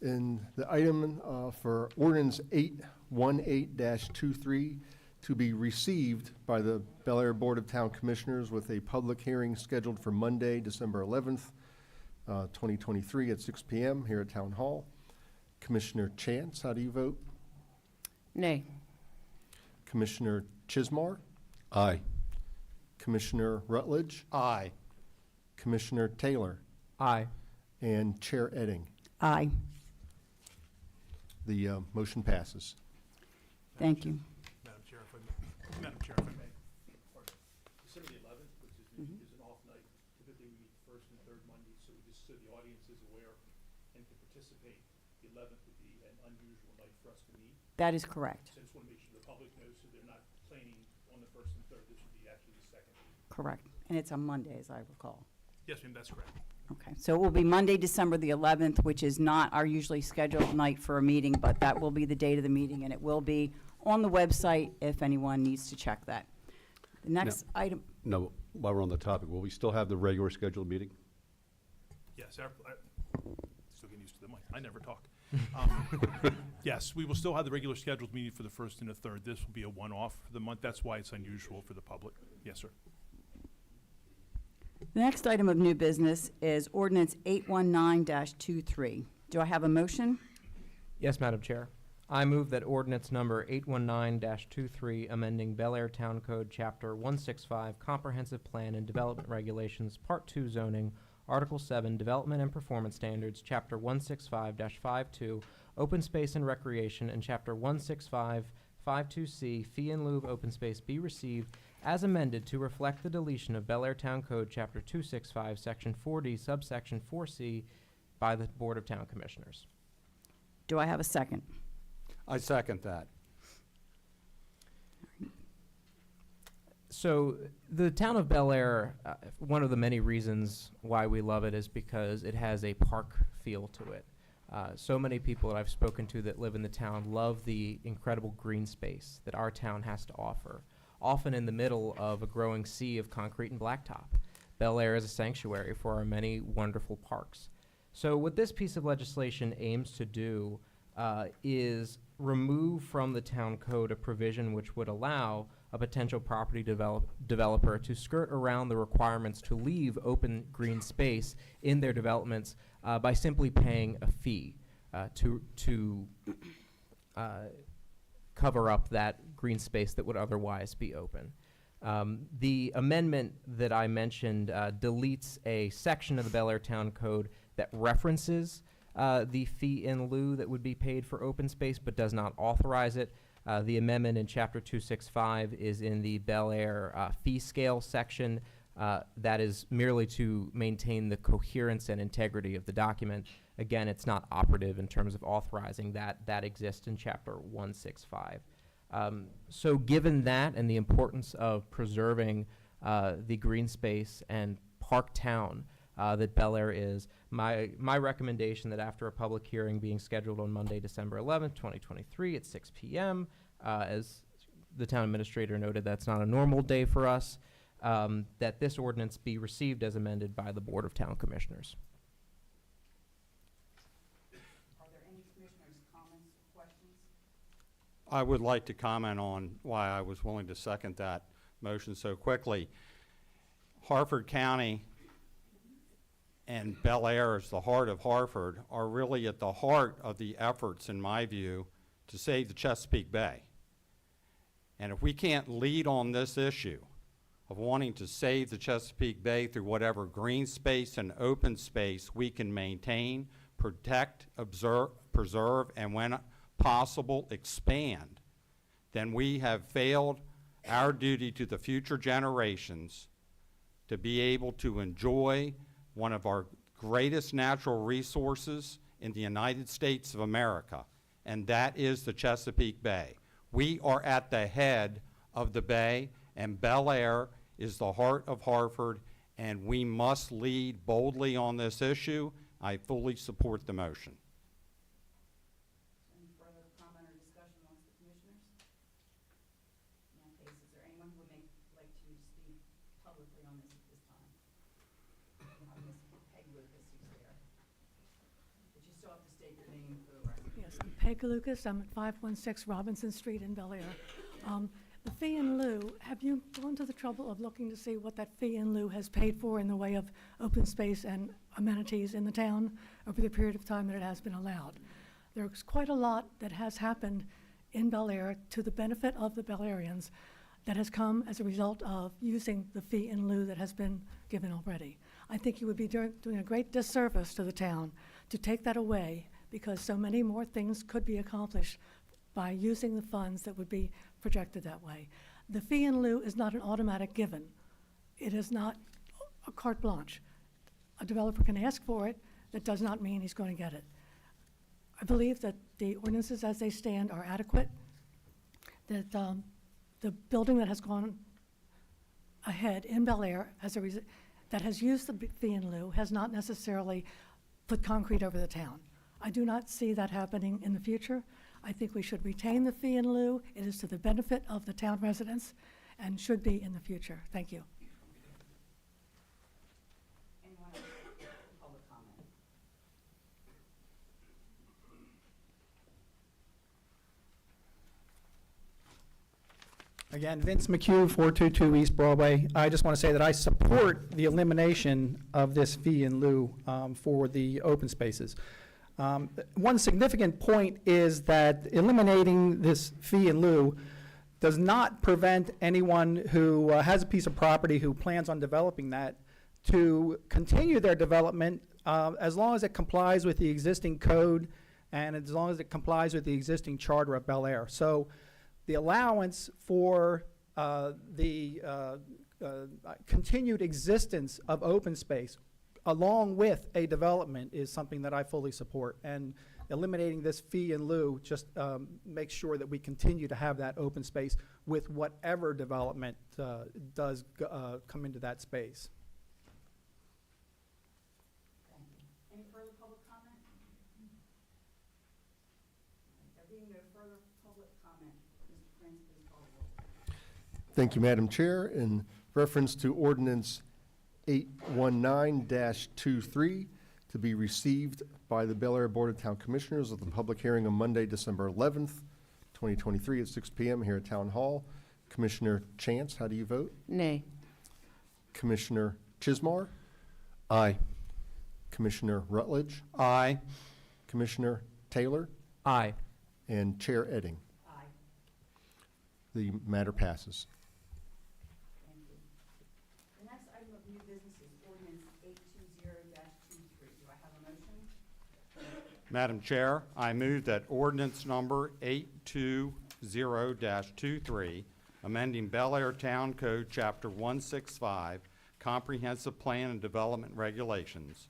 In the item for ordinance 818-23 to be received by the Bel Air Board of Town Commissioners with a public hearing scheduled for Monday, December 11th, 2023 at 6 p.m. here at Town Hall. Commissioner Chance, how do you vote? Nay. Commissioner Chismar? Aye. Commissioner Rutledge? Aye. Commissioner Taylor? Aye. And Chair Edding. Aye. The motion passes. Thank you. Madam Chair, if I may. December the 11th, which is an off night, typically we meet first and third Mondays, so just so the audience is aware and can participate, the 11th would be an unusual night for us to meet. That is correct. So I just want to make sure the public knows so they're not planning on the first and third. This would be actually the second. Correct. And it's on Monday, as I recall. Yes, ma'am, that's correct. Okay, so it will be Monday, December the 11th, which is not our usually scheduled night for a meeting, but that will be the date of the meeting, and it will be on the website if anyone needs to check that. The next item, No, while we're on the topic, will we still have the regular scheduled meeting? Yes, still getting used to the mic. I never talk. Yes, we will still have the regular scheduled meeting for the first and the third. This will be a one-off for the month. That's why it's unusual for the public. Yes, sir. the next item of new business is ordinance 819-23. Do I have a motion? Yes, Madam Chair. I move that ordinance number 819-23, amending Bel Air Town Code, Chapter 165, Comprehensive Plan and Development Regulations, Part 2 Zoning, Article 7, Development and Performance Standards, Chapter 165-52, Open Space and Recreation, and Chapter 165-52C, Fee in lieu of open space, be received as amended to reflect the deletion of Bel Air Town Code, Chapter 265, Section 4D, Subsection 4C, by the Board of Town Commissioners. Do I have a second? I second that. So the town of Bel Air, one of the many reasons why we love it is because it has a park feel to it. So many people that I've spoken to that live in the town love the incredible green space that our town has to offer, often in the middle of a growing sea of concrete and blacktop. Bel Air is a sanctuary for our many wonderful parks. So what this piece of legislation aims to do is remove from the town code a provision which would allow a potential property developer to skirt around the requirements to leave open green space in their developments by simply paying a fee to cover up that green space that would otherwise be open. The amendment that I mentioned deletes a section of the Bel Air Town Code that references the fee in lieu that would be paid for open space, but does not authorize it. The amendment in Chapter 265 is in the Bel Air fee scale section. That is merely to maintain the coherence and integrity of the document. Again, it's not operative in terms of authorizing that. That exists in Chapter 165. So given that and the importance of preserving the green space and park town that Bel Air is, my recommendation that after a public hearing being scheduled on Monday, December 11th, 2023 at 6 p.m., as the town administrator noted, that's not a normal day for us, that this ordinance be received as amended by the Board of Town Commissioners. Are there any commissioners' comments, questions? I would like to comment on why I was willing to second that motion so quickly. Harford County and Bel Air, as the heart of Harford, are really at the heart of the efforts, in my view, to save the Chesapeake Bay. And if we can't lead on this issue of wanting to save the Chesapeake Bay through whatever green space and open space we can maintain, protect, preserve, and when possible, expand, then we have failed our duty to the future generations to be able to enjoy one of our greatest natural resources in the United States of America, and that is the Chesapeake Bay. We are at the head of the bay, and Bel Air is the heart of Harford, and we must lead boldly on this issue. I fully support the motion. Any further comment or discussion amongst the commissioners? In that case, is there anyone who would like to speak publicly on this at this time? Ms. Peg Lucas, who's there. But you still have to state your name for the record. Yes, I'm Peg Lucas. I'm at 516 Robinson Street in Bel Air. The fee in lieu, have you gone to the trouble of looking to see what that fee in lieu has paid for in the way of open space and amenities in the town over the period of time that it has been allowed? There's quite a lot that has happened in Bel Air to the benefit of the Bel Airians that has come as a result of using the fee in lieu that has been given already. I think you would be doing a great disservice to the town to take that away, because so many more things could be accomplished by using the funds that would be projected that way. The fee in lieu is not an automatic given. It is not a carte blanche. A developer can ask for it. That does not mean he's going to get it. I believe that the ordinances as they stand are adequate, that the building that has gone ahead in Bel Air that has used the fee in lieu has not necessarily put concrete over the town. I do not see that happening in the future. I think we should retain the fee in lieu. It is to the benefit of the town residents and should be in the future. Thank you. Anyone else for public comment? Again, Vince McHugh, 422 East Broadway. I just want to say that I support the elimination of this fee in lieu for the open spaces. One significant point is that eliminating this fee in lieu does not prevent anyone who has a piece of property who plans on developing that to continue their development as long as it complies with the existing code and as long as it complies with the existing charter of Bel Air. So the allowance for the continued existence of open space along with a development is something that I fully support. And eliminating this fee in lieu just makes sure that we continue to have that open space with whatever development does come into that space. Thank you. Any further public comment? There being no further public comment, Mr. Prince, please call the roll. Thank you, Madam Chair. In reference to ordinance 819-23 to be received by the Bel Air Board of Town Commissioners at the public hearing on Monday, December 11th, 2023 at 6 p.m. here at Town Hall. Commissioner Chance, how do you vote? Nay. Commissioner Chismar? Aye. Commissioner Rutledge? Aye. Commissioner Taylor? Aye. And Chair Edding. Aye. The matter passes. Thank you. The next item of new business is ordinance 820-23. Do I have a motion? Madam Chair, I move that ordinance number 820-23, amending Bel Air Town Code, Chapter 165, Comprehensive Plan and Development Regulations,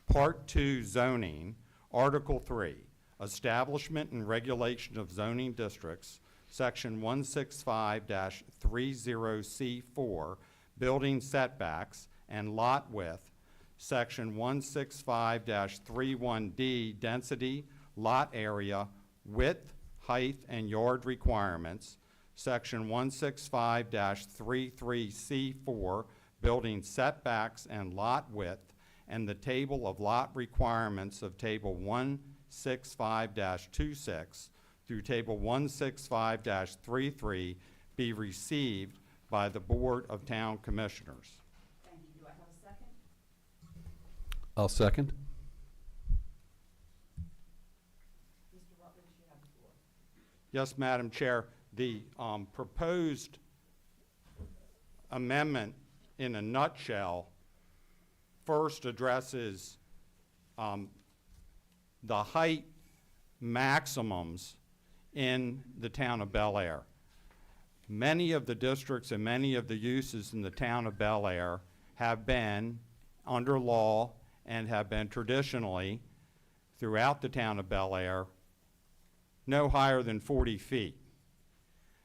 Part 2 Zoning, Article 3, Establishment and Regulation of Zoning Districts, Section 165-30C4, Building Setbacks and Lot Width, Section 165-31D, Density, Lot Area, Width, Height, and Yard Requirements, Section 165-33C4, Building Setbacks and Lot Width, and the Table of Lot Requirements of Table 165-26 through Table 165-33 be received by the Board of Town Commissioners. Thank you. Do I have a second? I'll second. Mr. Rutledge, you have the floor. Yes, Madam Chair. The proposed amendment, in a nutshell, first addresses the height maximums in the town of Bel Air. Many of the districts and many of the uses in the town of Bel Air have been under law and have been traditionally throughout the town of Bel Air no higher than 40 feet.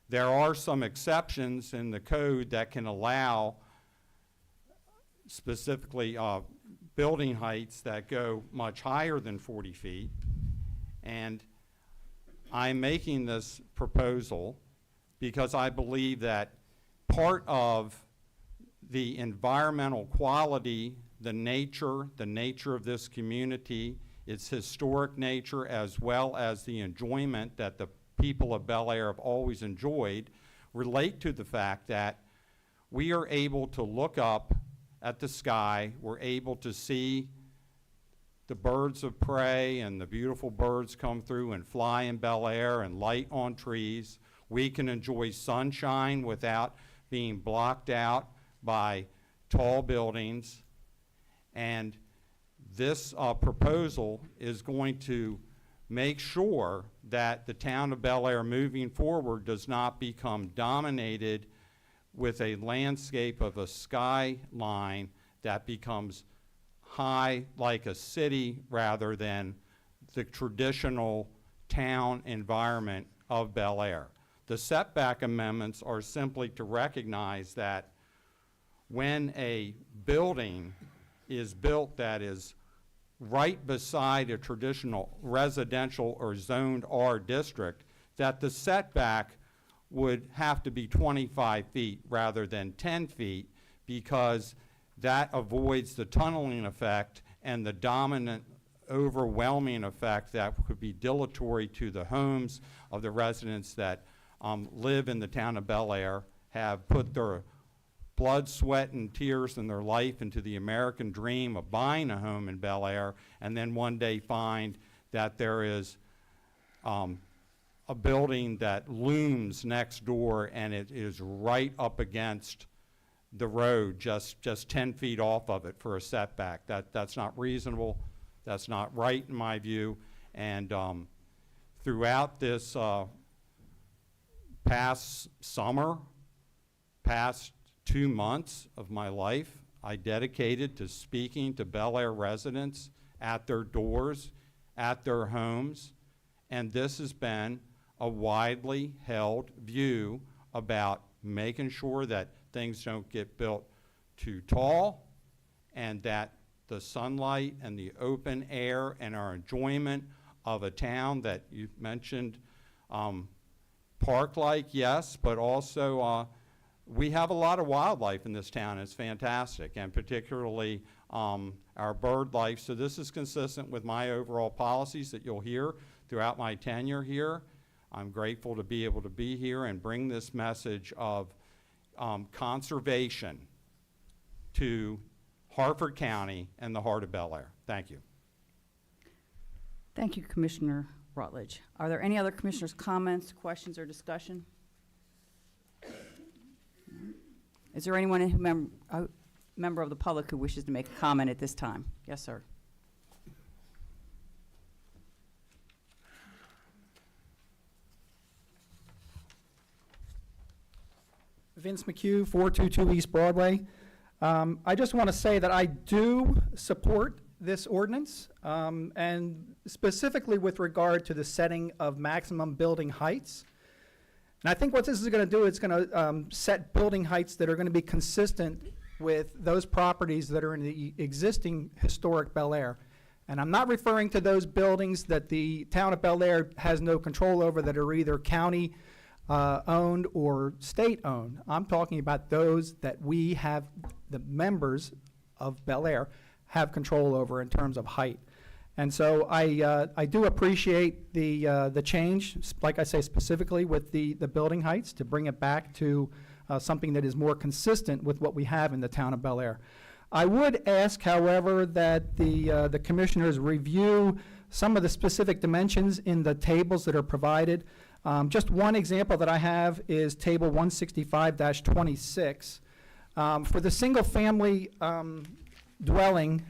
There are some exceptions in the code that can allow specifically building heights that go much higher than 40 feet. And I'm making this proposal because I believe that part of the environmental quality, the nature of this community, its historic nature, as well as the enjoyment that the people of Bel Air have always enjoyed, relate to the fact that we are able to look up at the sky, we're able to see the birds of prey and the beautiful birds come through and fly in Bel Air and light on trees. We can enjoy sunshine without being blocked out by tall buildings. And this proposal is going to make sure that the town of Bel Air moving forward does not become dominated with a landscape of a skyline that becomes high like a city rather than the traditional town environment of Bel Air. The setback amendments are simply to recognize that when a building is built that is right beside a traditional residential or zoned R district, that the setback would have to be 25 feet rather than 10 feet, because that avoids the tunneling effect and the dominant overwhelming effect that could be dilatory to the homes of the residents that live in the town of Bel Air, have put their blood, sweat, and tears in their life into the American dream of buying a home in Bel Air, and then one day find that there is a building that looms next door and it is right up against the road, just 10 feet off of it for a setback. That's not reasonable. That's not right in my view. And throughout this past summer, past 2 months of my life, I dedicated to speaking to Bel Air residents at their doors, at their homes, and this has been a widely held view about making sure that things don't get built too tall and that the sunlight and the open air and our enjoyment of a town that you mentioned, park-like, yes, but also we have a lot of wildlife in this town. It's fantastic, and particularly our bird life. So this is consistent with my overall policies that you'll hear throughout my tenure here. I'm grateful to be able to be here and bring this message of conservation to Harford County and the heart of Bel Air. Thank you. Thank you, Commissioner Rutledge. Are there any other commissioners' comments, questions, or discussion? Is there anyone a member of the public who wishes to make a comment at this time? Yes, sir. Vince McHugh, 422 East Broadway. I just want to say that I do support this ordinance, and specifically with regard to the setting of maximum building heights. And I think what this is going to do, it's going to set building heights that are going to be consistent with those properties that are in the existing historic Bel Air. And I'm not referring to those buildings that the town of Bel Air has no control over that are either county owned or state owned. I'm talking about those that we have, the members of Bel Air have control over in terms of height. And so I do appreciate the change, like I say, specifically with the building heights, to bring it back to something that is more consistent with what we have in the town of Bel Air. I would ask, however, that the commissioners review some of the specific dimensions in the tables that are provided. Just one example that I have is table 165-26. For the single-family dwelling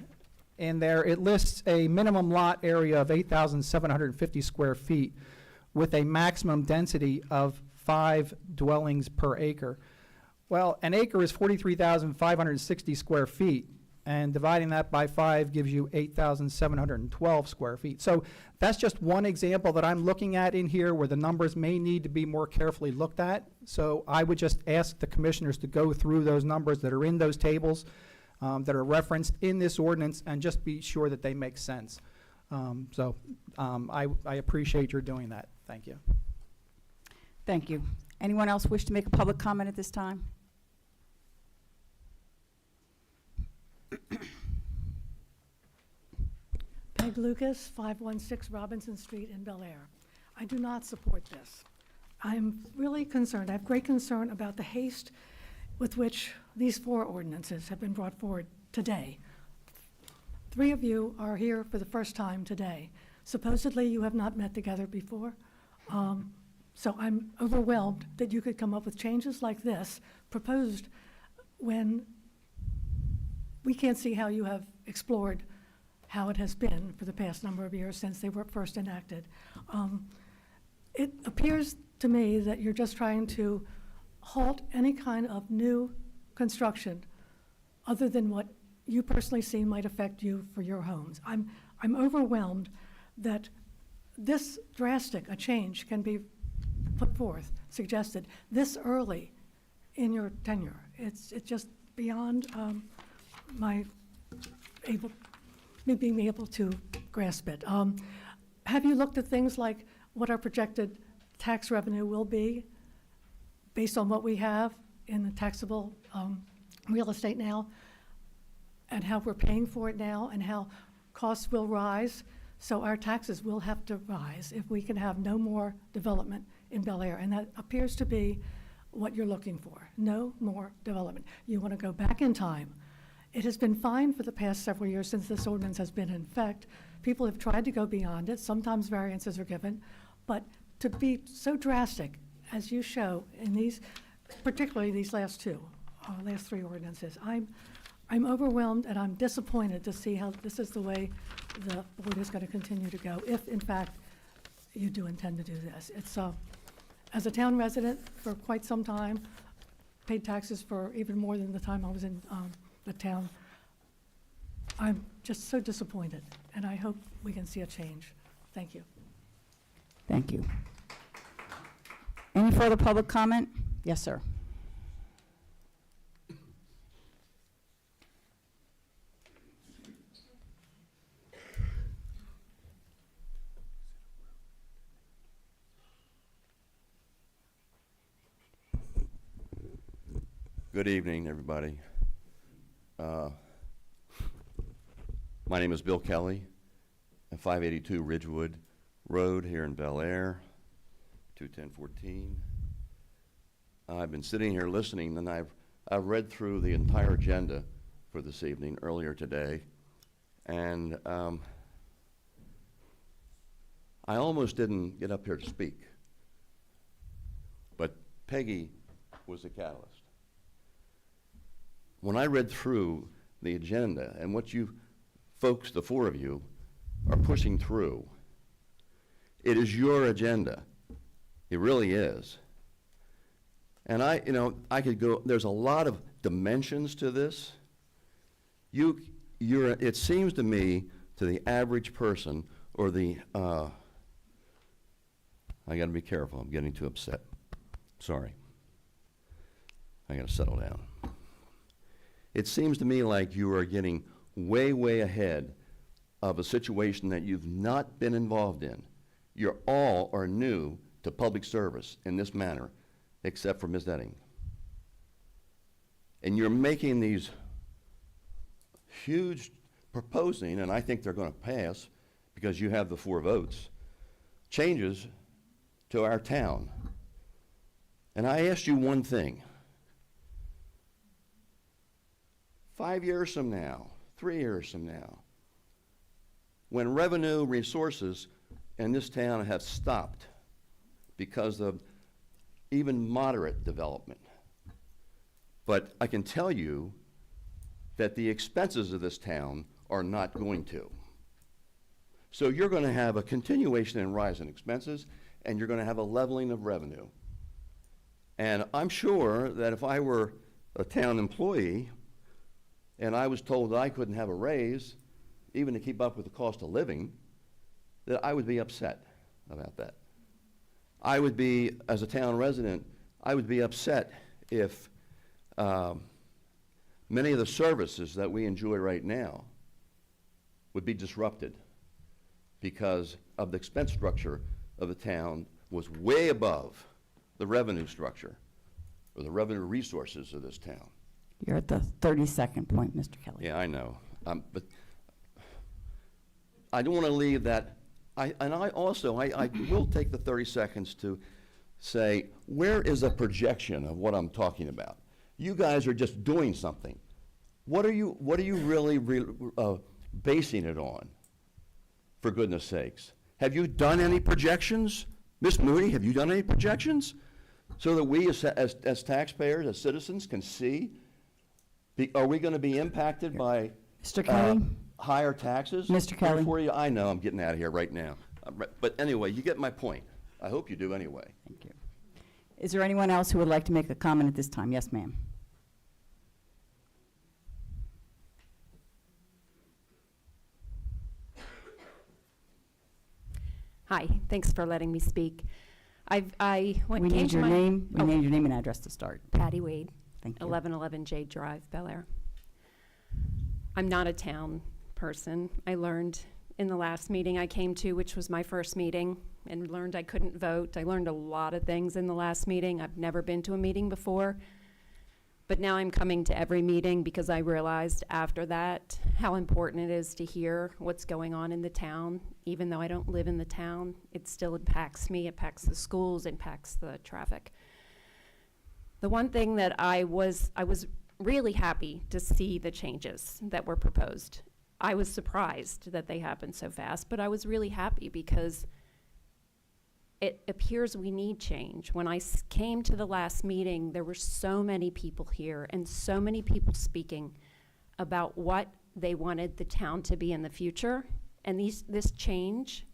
in there, it lists a minimum lot area of 8,750 square feet with a maximum density of 5 dwellings per acre. Well, an acre is 43,560 square feet, and dividing that by 5 gives you 8,712 square feet. So that's just one example that I'm looking at in here where the numbers may need to be more carefully looked at. So I would just ask the commissioners to go through those numbers that are in those tables that are referenced in this ordinance and just be sure that they make sense. I appreciate your doing that. Thank you. Thank you. Anyone else wish to make a public comment at this time? Peg Lucas, 516 Robinson Street in Bel Air. I do not support this. I'm really concerned. I have great concern about the haste with which these 4 ordinances have been brought forward today. 3 of you are here for the first time today. Supposedly, you have not met together before. So I'm overwhelmed that you could come up with changes like this proposed when we can't see how you have explored how it has been for the past number of years since they were first enacted. It appears to me that you're just trying to halt any kind of new construction other than what you personally see might affect you for your homes. I'm overwhelmed that this drastic a change can be put forth, suggested this early in your tenure. It's just beyond me being able to grasp it. Have you looked at things like what our projected tax revenue will be based on what we have in the taxable real estate now, and how we're paying for it now, and how costs will rise? So our taxes will have to rise if we can have no more development in Bel Air, and that appears to be what you're looking for. No more development. You want to go back in time. It has been fine for the past several years since this ordinance has been in effect. People have tried to go beyond it. Sometimes variances are given, but to be so drastic as you show in these, particularly these last 3 ordinances, I'm overwhelmed and I'm disappointed to see how this is the way the board is going to continue to go, if in fact you do intend to do this. It's as a town resident for quite some time, paid taxes for even more than the time I was in the town. I'm just so disappointed, and I hope we can see a change. Thank you. Thank you. Any further public comment? Yes, sir. Good evening, everybody. My name is Bill Kelly at 582 Ridgewood Road here in Bel Air. 21014. I've been sitting here listening, and I've read through the entire agenda for this evening earlier today, and I almost didn't get up here to speak, but Peggy was the catalyst. When I read through the agenda and what you folks, the four of you, are pushing through, it is your agenda. It really is. And I could go, there's a lot of dimensions to this. It seems to me, to the average person, or the, I gotta be careful, I'm getting too upset. Sorry. I gotta settle down. It seems to me like you are getting way, way ahead of a situation that you've not been involved in. You all are new to public service in this manner, except for Ms. Etting. And you're making these huge proposing, and I think they're going to pass because you have the 4 votes, changes to our town. And I asked you one thing. 5 years from now, 3 years from now, when revenue resources in this town have stopped because of even moderate development. But I can tell you that the expenses of this town are not going to. So you're going to have a continuation in rise in expenses, and you're going to have a leveling of revenue. And I'm sure that if I were a town employee and I was told that I couldn't have a raise, even to keep up with the cost of living, that I would be upset about that. I would be, as a town resident, I would be upset if many of the services that we enjoy right now would be disrupted because of the expense structure of the town was way above the revenue structure or the revenue resources of this town. You're at the 32nd point, Mr. Kelly. Yeah, I know. But I don't want to leave that. I will take the 30 seconds to say, where is a projection of what I'm talking about? You guys are just doing something. What are you really basing it on, for goodness sakes? Have you done any projections? Ms. Moody, have you done any projections? So that we as taxpayers, as citizens, can see, are we going to be impacted by Mr. Kelly? Higher taxes? Mr. Kelly? For you? I know, I'm getting out of here right now. But anyway, you get my point. I hope you do anyway. Thank you. Is there anyone else who would like to make a comment at this time? Yes, ma'am. Hi, thanks for letting me speak. We need your name and address to start. Patty Wade. Thank you. 1111 Jade Drive, Bel Air. I'm not a town person. I learned in the last meeting I came to, which was my first meeting, and learned I couldn't vote. I learned a lot of things in the last meeting. I've never been to a meeting before. But now I'm coming to every meeting because I realized after that how important it is to hear what's going on in the town. Even though I don't live in the town, it still impacts me, impacts the schools, impacts the traffic. The one thing that I was really happy to see the changes that were proposed. I was surprised that they happened so fast, but I was really happy because it appears we need change. When I came to the last meeting, there were so many people here and so many people speaking about what they wanted the town to be in the future, and this change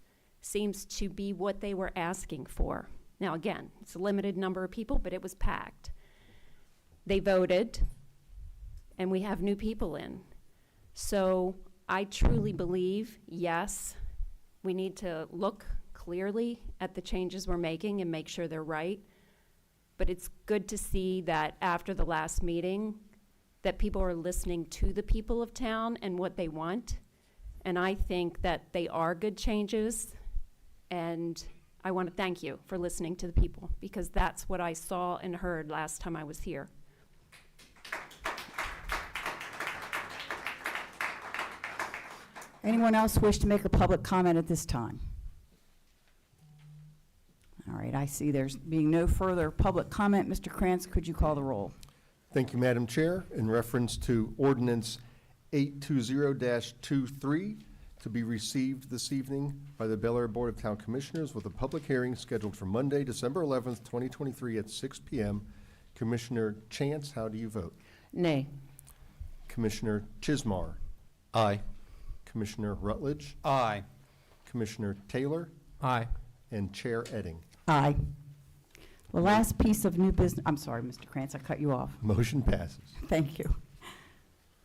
seems to be what they were asking for. Now again, it's a limited number of people, but it was packed. They voted, and we have new people in. So I truly believe, yes, we need to look clearly at the changes we're making and make sure they're right. But it's good to see that after the last meeting, that people are listening to the people of town and what they want. And I think that they are good changes. And I want to thank you for listening to the people, because that's what I saw and heard last time I was here. Anyone else wish to make a public comment at this time? All right, I I see there's being no further public comment. Mr. Krantz, could you call the roll? Thank you, Madam Chair. In reference to ordinance 820-23 to be received this evening by the Bel Air Board of Town Commissioners with a public hearing scheduled for Monday, December 11th, 2023 at 6 p.m. Commissioner Chance, how do you vote? Nay. Commissioner Chismar. Aye. Commissioner Rutledge. Aye. Commissioner Taylor. Aye. And Chair Edding. Aye. The last piece of new business, I'm sorry, Mr. Krantz, I cut you off. Motion passes. Thank you.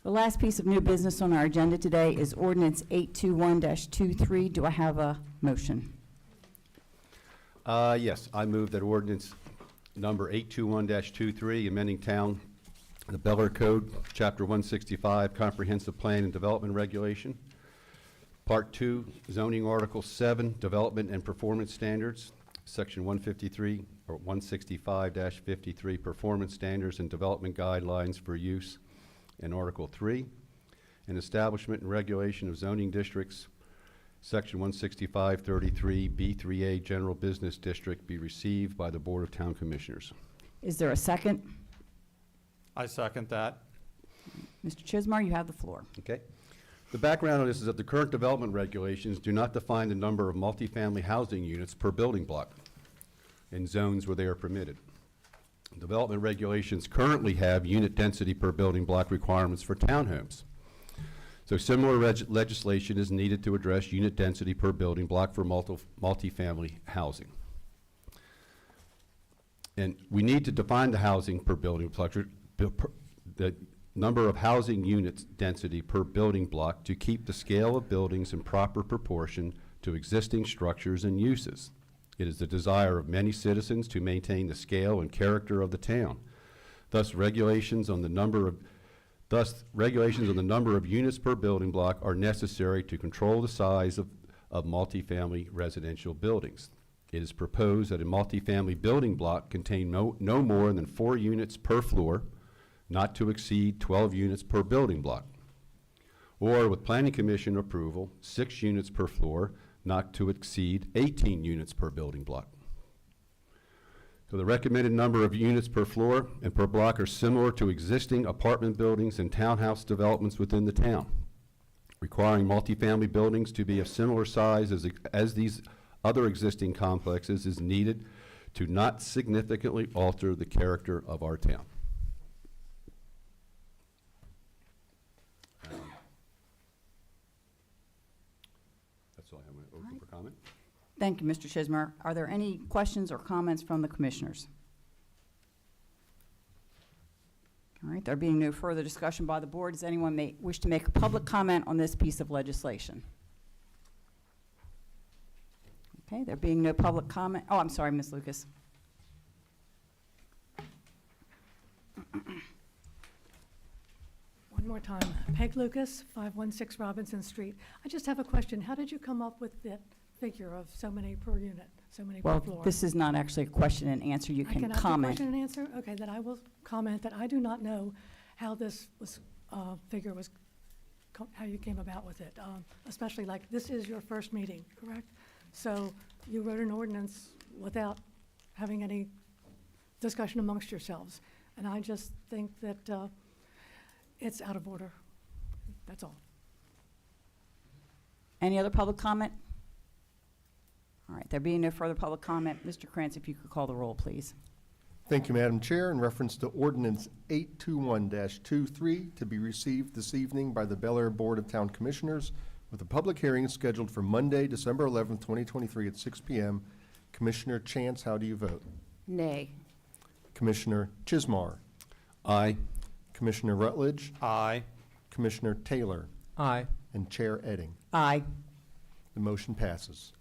The last piece of new business on our agenda today is ordinance 821-23. Do I have a motion? Yes, I move that ordinance number 821-23, amending the Bel Air Code, Chapter 165, Comprehensive Plan and Development Regulation, Part 2, Zoning Article 7, Development and Performance Standards, Section 153 or 165-53, Performance Standards and Development Guidelines for Use, and Article 3, an establishment and regulation of zoning districts, Section 165-33, B3A General Business District, be received by the Board of Town Commissioners. Is there a second? I second that. Mr. Chismar, you have the floor. Okay. The background on this is that the current development regulations do not define the number of multifamily housing units per building block in zones where they are permitted. Development regulations currently have unit density per building block requirements for townhomes. So similar legislation is needed to address unit density per building block for multifamily housing. And we need to define the housing per building block, the number of housing units density per building block to keep the scale of buildings in proper proportion to existing structures and uses. It is the desire of many citizens to maintain the scale and character of the town. Thus, regulations on the number of units per building block are necessary to control the size of multifamily residential buildings. It is proposed that a multifamily building block contain no more than 4 units per floor, not to exceed 12 units per building block. Or with Planning Commission approval, 6 units per floor, not to exceed 18 units per building block. So the recommended number of units per floor and per block are similar to existing apartment buildings and townhouse developments within the town, requiring multifamily buildings to be of similar size as these other existing complexes is needed to not significantly alter the character of our town. That's all I have. Open for comment. Thank you, Mr. Chismar. Are there any questions or comments from the commissioners? All right, there being no further discussion by the board, does anyone wish to make a public comment on this piece of legislation? Okay, there being no public comment. Oh, I'm sorry, Ms. Lucas. One more time. Peg Lucas, 516 Robinson Street. I just have a question. How did you come up with that figure of so many per unit, so many per Well, floor? this is not actually a question and answer. You I can ask a comment. question and answer? Okay, then I will comment that I do not know how this was, figure was, how you came about with it. Especially like, this is your first meeting, correct? So you wrote an ordinance without having any discussion amongst yourselves. And I just think that it's out of order. That's all. Any other public comment? All right, there being no further public comment, Mr. Krantz, if you could call the roll, please. Thank you, Madam Chair. In reference to ordinance 821-23 to be received this evening by the Bel Air Board of Town Commissioners with a public hearing scheduled for Monday, December 11th, 2023 at 6 p.m. Commissioner Chance, how do you vote? Nay. Commissioner Chismar. Aye. Commissioner Rutledge. Aye. Commissioner Taylor. Aye. And Chair Edding. Aye. The motion passes.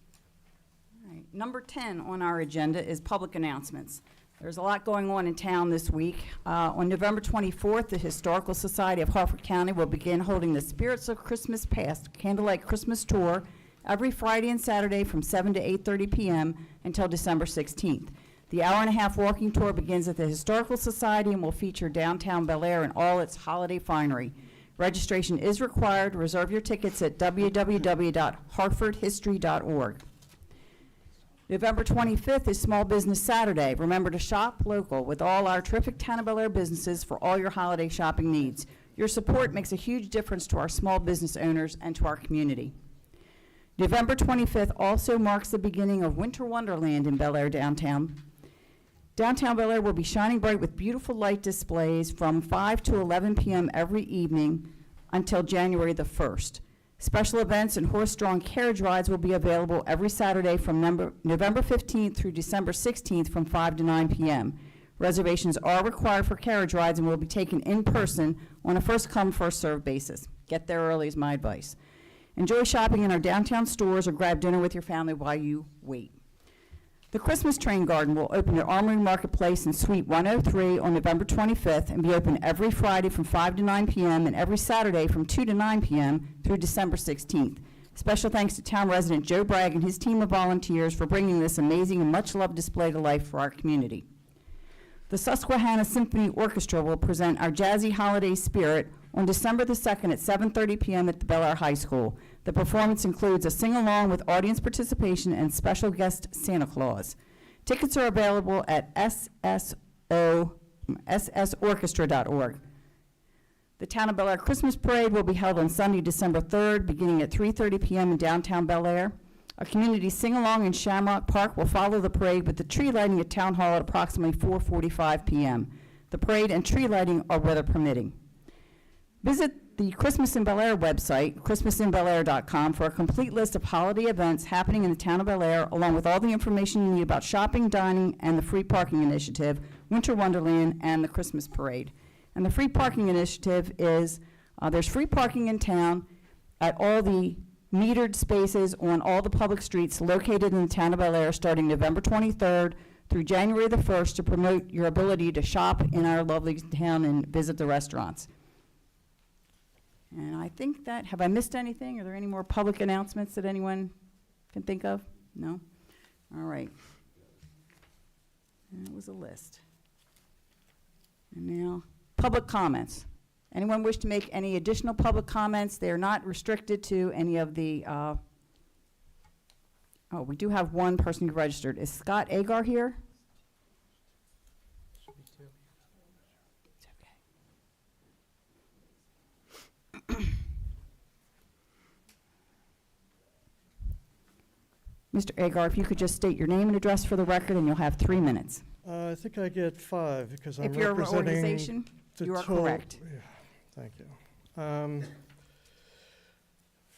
All right, number 10 on our agenda is public announcements. There's a lot going on in town this week. On November 24th, the Historical Society of Harford County will begin holding the Spirits of Christmas Past Candlelight Christmas Tour every Friday and Saturday from 7 to 8:30 p.m. until December 16th. The hour-and-a-half walking tour begins at the Historical Society and will feature downtown Bel Air and all its holiday finery. Registration is required. Reserve your tickets at www.hartfordhistory.org. November 25th is Small Business Saturday. Remember to shop local with all our terrific Town of Bel Air businesses for all your holiday shopping needs. Your support makes a huge difference to our small business owners and to our community. November 25th also marks the beginning of Winter Wonderland in Bel Air downtown. Downtown Bel Air will be shining bright with beautiful light displays from 5 to 11 p.m. every evening until January the 1st. Special events and horse-drawn carriage rides will be available every Saturday from November 15th through December 16th from 5 to 9 p.m. Reservations are required for carriage rides and will be taken in person on a first-come, first-served basis. Get there early is my advice. Enjoy shopping in our downtown stores or grab dinner with your family while you wait. The Christmas Train Garden will open at Armory Marketplace in Suite 103 on November 25th and be open every Friday from 5 to 9 p.m. and every Saturday from 2 to 9 p.m. through December 16th. Special thanks to town resident Joe Bragg and his team of volunteers for bringing this amazing and much-loved display to life for our community. The Susquehanna Symphony Orchestra will present our Jazzy Holiday Spirit on December the 2nd at 7:30 p.m. at the Bel Air High School. The performance includes a sing-along with audience participation and special guest Santa Claus. Tickets are available at ssorchestra.org. The Town of Bel Air Christmas Parade will be held on Sunday, December 3rd, beginning at 3:30 p.m. in downtown Bel Air. A community sing-along in Shamrock Park will follow the parade with the tree lighting at Town Hall at approximately 4:45 p.m. The parade and tree lighting are weather permitting. Visit the Christmas in Bel Air website, christmasinbelair.com, for a complete list of holiday events happening in the Town of Bel Air, along with all the information you need about shopping, dining, and the free parking initiative, Winter Wonderland, and the Christmas Parade. And the free parking initiative is, there's free parking in town at all the metered spaces on all the public streets located in the Town of Bel Air starting November 23rd through January the 1st to promote your ability to shop in our lovely town and visit the restaurants. And I think that, have I missed anything? Are there any more public announcements that anyone can think of? No? All right. And that was a list. And now, public comments. Anyone wish to make any additional public comments? They are not restricted to any of the, we do have one person who registered. Is Scott Agar here? Mr. Agar, if you could just state your name and address for the record, and you'll have 3 minutes. I think I get 5 because I'm If you're an representing organization, the you are total- correct. Yeah, thank you.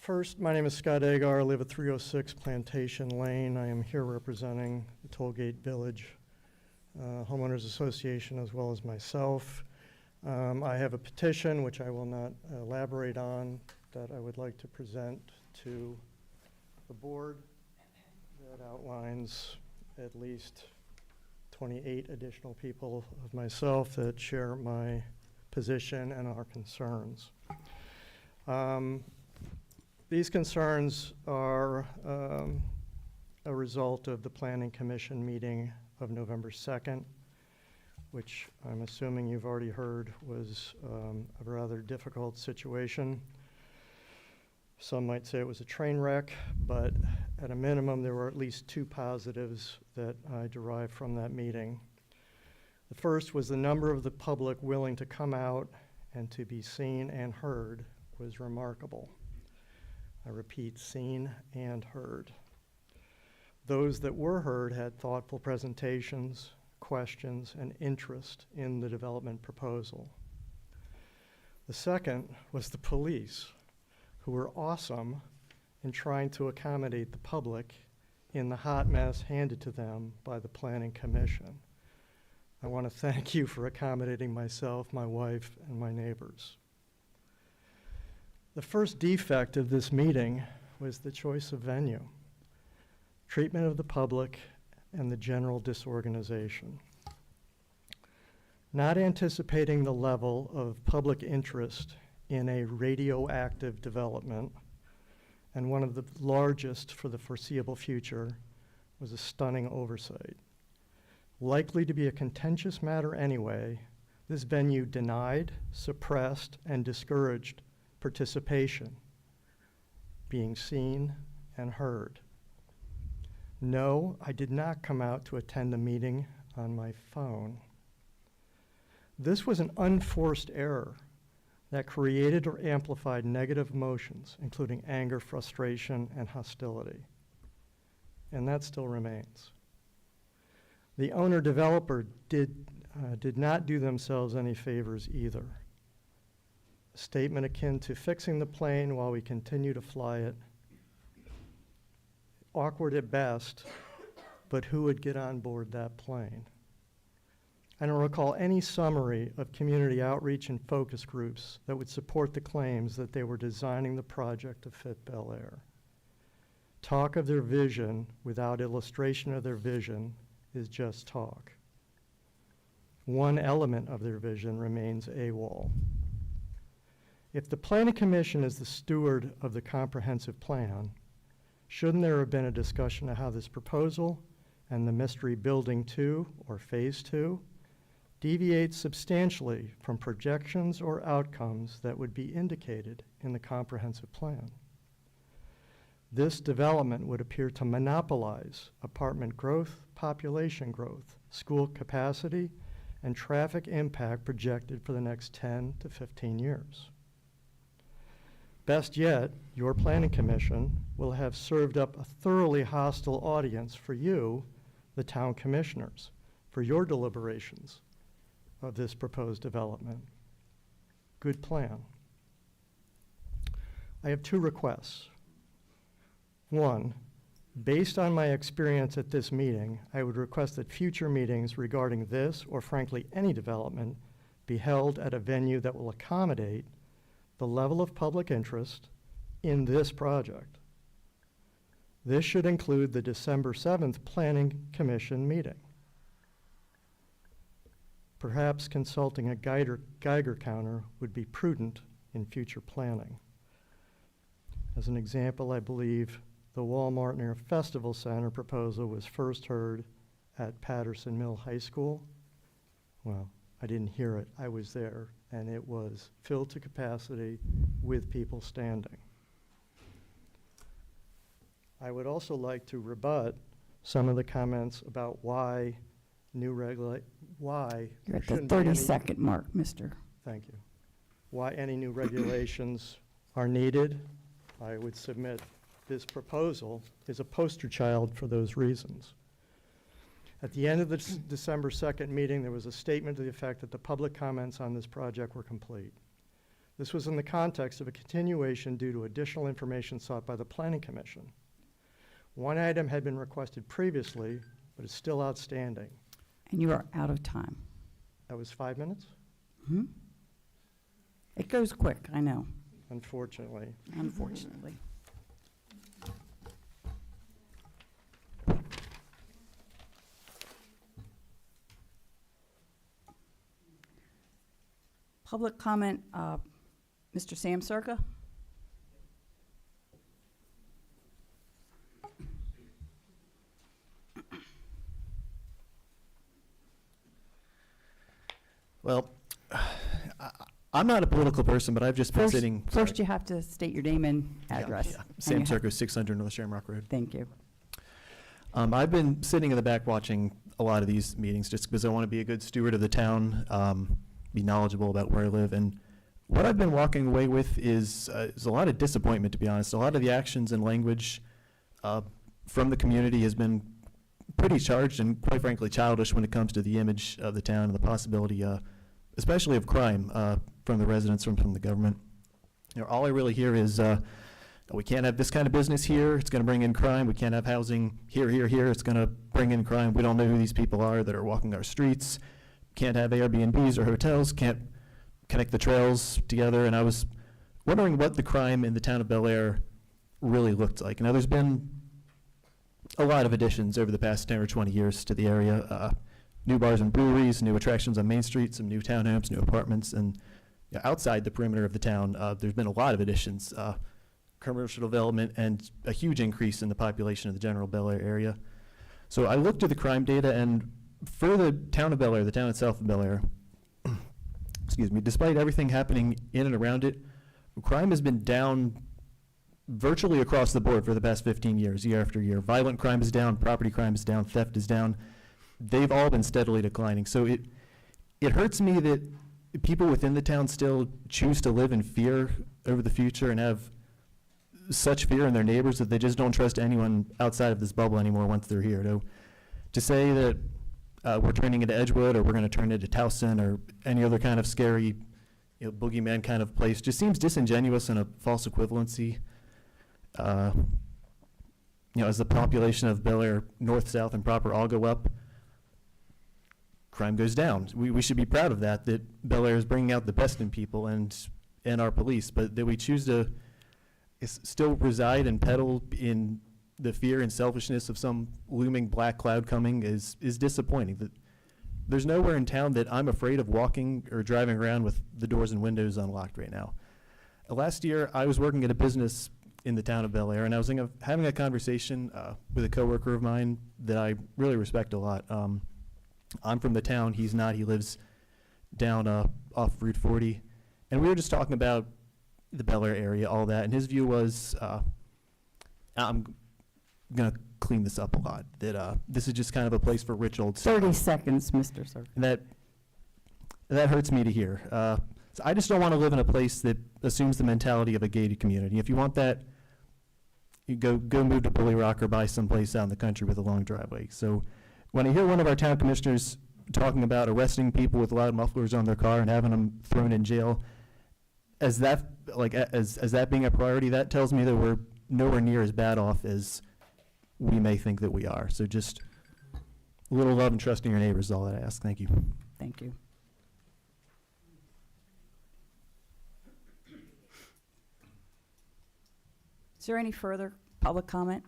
First, my name is Scott Agar. I live at 306 Plantation Lane. I am here representing the Tollgate Village Homeowners Association as well as myself. I have a petition, which I will not elaborate on, that I would like to present to the board that outlines at least 28 additional people of myself that share my position and our concerns. These concerns are a result of the Planning Commission meeting of November 2nd, which I'm assuming you've already heard was a rather difficult situation. Some might say it was a train wreck, but at a minimum, there were at least 2 positives that I derived from that meeting. The first was the number of the public willing to come out and to be seen and heard was remarkable. I repeat, seen and heard. Those that were heard had thoughtful presentations, questions, and interest in the development proposal. The second was the police, who were awesome in trying to accommodate the public in the hot mess handed to them by the Planning Commission. I want to thank you for accommodating myself, my wife, and my neighbors. The first defect of this meeting was the choice of venue, treatment of the public, and the general disorganization. Not anticipating the level of public interest in a radioactive development, and one of the largest for the foreseeable future, was a stunning oversight. Likely to be a contentious matter anyway, this venue denied, suppressed, and discouraged participation, being seen and heard. No, I did not come out to attend the meeting on my phone. This was an unforced error that created or amplified negative emotions, including anger, frustration, and hostility. And that still remains. The owner-developer did not do themselves any favors either. A statement akin to fixing the plane while we continue to fly it. Awkward at best, but who would get on board that plane? I don't recall any summary of community outreach and focus groups that would support the claims that they were designing the project to fit Bel Air. Talk of their vision without illustration of their vision is just talk. One element of their vision remains AWOL. If the Planning Commission is the steward of the comprehensive plan, shouldn't there have been a discussion of how this proposal and the Mystery Building 2, or Phase 2, deviates substantially from projections or outcomes that would be indicated in the comprehensive plan? This development would appear to monopolize apartment growth, population growth, school capacity, and traffic impact projected for the next 10 to 15 years. Best yet, your Planning Commission will have served up a thoroughly hostile audience for you, the town commissioners, for your deliberations of this proposed development. Good plan. I have two requests. One, based on my experience at this meeting, I would request that future meetings regarding this, or frankly any development, be held at a venue that will accommodate the level of public interest in this project. This should include the December 7th Planning Commission meeting. Perhaps consulting a Geiger counter would be prudent in future planning. As an example, I believe the Walmart near Festival Center proposal was first heard at Patterson Mill High School. Well, I didn't hear it, I was there, and it was filled to capacity with people standing. I would also like to rebut some of the comments about why You're at the shouldn't be any- 30-second mark, mister. Thank you. Why any new regulations are needed. I would submit this proposal is a poster child for those reasons. At the end of the December 2nd meeting, there was a statement to the effect that the public comments on this project were complete. This was in the context of a continuation due to additional information sought by the Planning Commission. One item had been requested previously, but is still outstanding. And you are out of time. That was 5 minutes, It goes quick, I know, unfortunately. unfortunately. Public comment, Mr. Sam Circa? Well, I'm not a political person, but I've just been sitting. First you have to state your name and address. Yeah. and Sam you have- Circo, 600 North Shamrock Road. Thank you. I've been sitting in the back watching a lot of these meetings just because I want to be a good steward of the town, be knowledgeable about where I live. And what I've been walking away with is a lot of disappointment, to be honest. A lot of the actions and language from the community has been pretty charged and, quite frankly, childish when it comes to the image of the town and the possibility, especially of crime, from the residents, from the government. You know, all I really hear is, we can't have this kind of business here, it's gonna bring in crime. We can't have housing here, it's gonna bring in crime. We don't know who these people are that are walking our streets. Can't have Airbnbs or hotels, can't connect the trails together. And I was wondering what the crime in the town of Bel Air really looked like. Now, there's been a lot of additions over the past 10 or 20 years to the area. New bars and breweries, new attractions on Main Street, some new townhomes, new apartments, and outside the perimeter of the town, there's been a lot of additions, commercial development, and a huge increase in the population of the general Bel Air area. So I looked at the crime data, and for the town of Bel Air, the town itself of Bel Air, excuse me, despite everything happening in and around it, crime has been down virtually across the board for the past 15 years, year after year. Violent crime is down, property crime is down, theft is down. They've all been steadily declining. So it hurts me that people within the town still choose to live in fear over the future and have such fear in their neighbors that they just don't trust anyone outside of this bubble anymore once they're here. To say that we're turning into Edgewood or we're going to turn into Towson or any other kind of scary, boogeyman kind of place just seems disingenuous and a false equivalency. As the population of Bel Air North, South, and proper all go up, crime goes down. We should be proud of that Bel Air is bringing out the best in people and our police, but that we choose to still reside and peddle in the fear and selfishness of some looming black cloud coming is disappointing. That there's nowhere in town that I'm afraid of walking or driving around with the doors and windows unlocked right now. Last year, I was working at a business in the town of Bel Air, and I was having a conversation with a coworker of mine that I really respect a lot. I'm from the town, he's not. He lives down off Route 40. And we were just talking about the Bel Air area, all that, and his view was, I'm going to clean this up a lot, that this is just kind of a place for rich old 30 seconds, Mr. Sir. And that hurts me to hear. So I just don't want to live in a place that assumes the mentality of a gated community. If you want that, you go move to Bully Rock or buy someplace out in the country with a long driveway. So when I hear one of our town commissioners talking about arresting people with loud mufflers on their car and having them thrown in jail, as that being a priority, that tells me that we're nowhere near as bad off as we may think that we are. So just a little love and trust in your neighbors is all that I ask. Thank you. Thank you. Is there any further public comment?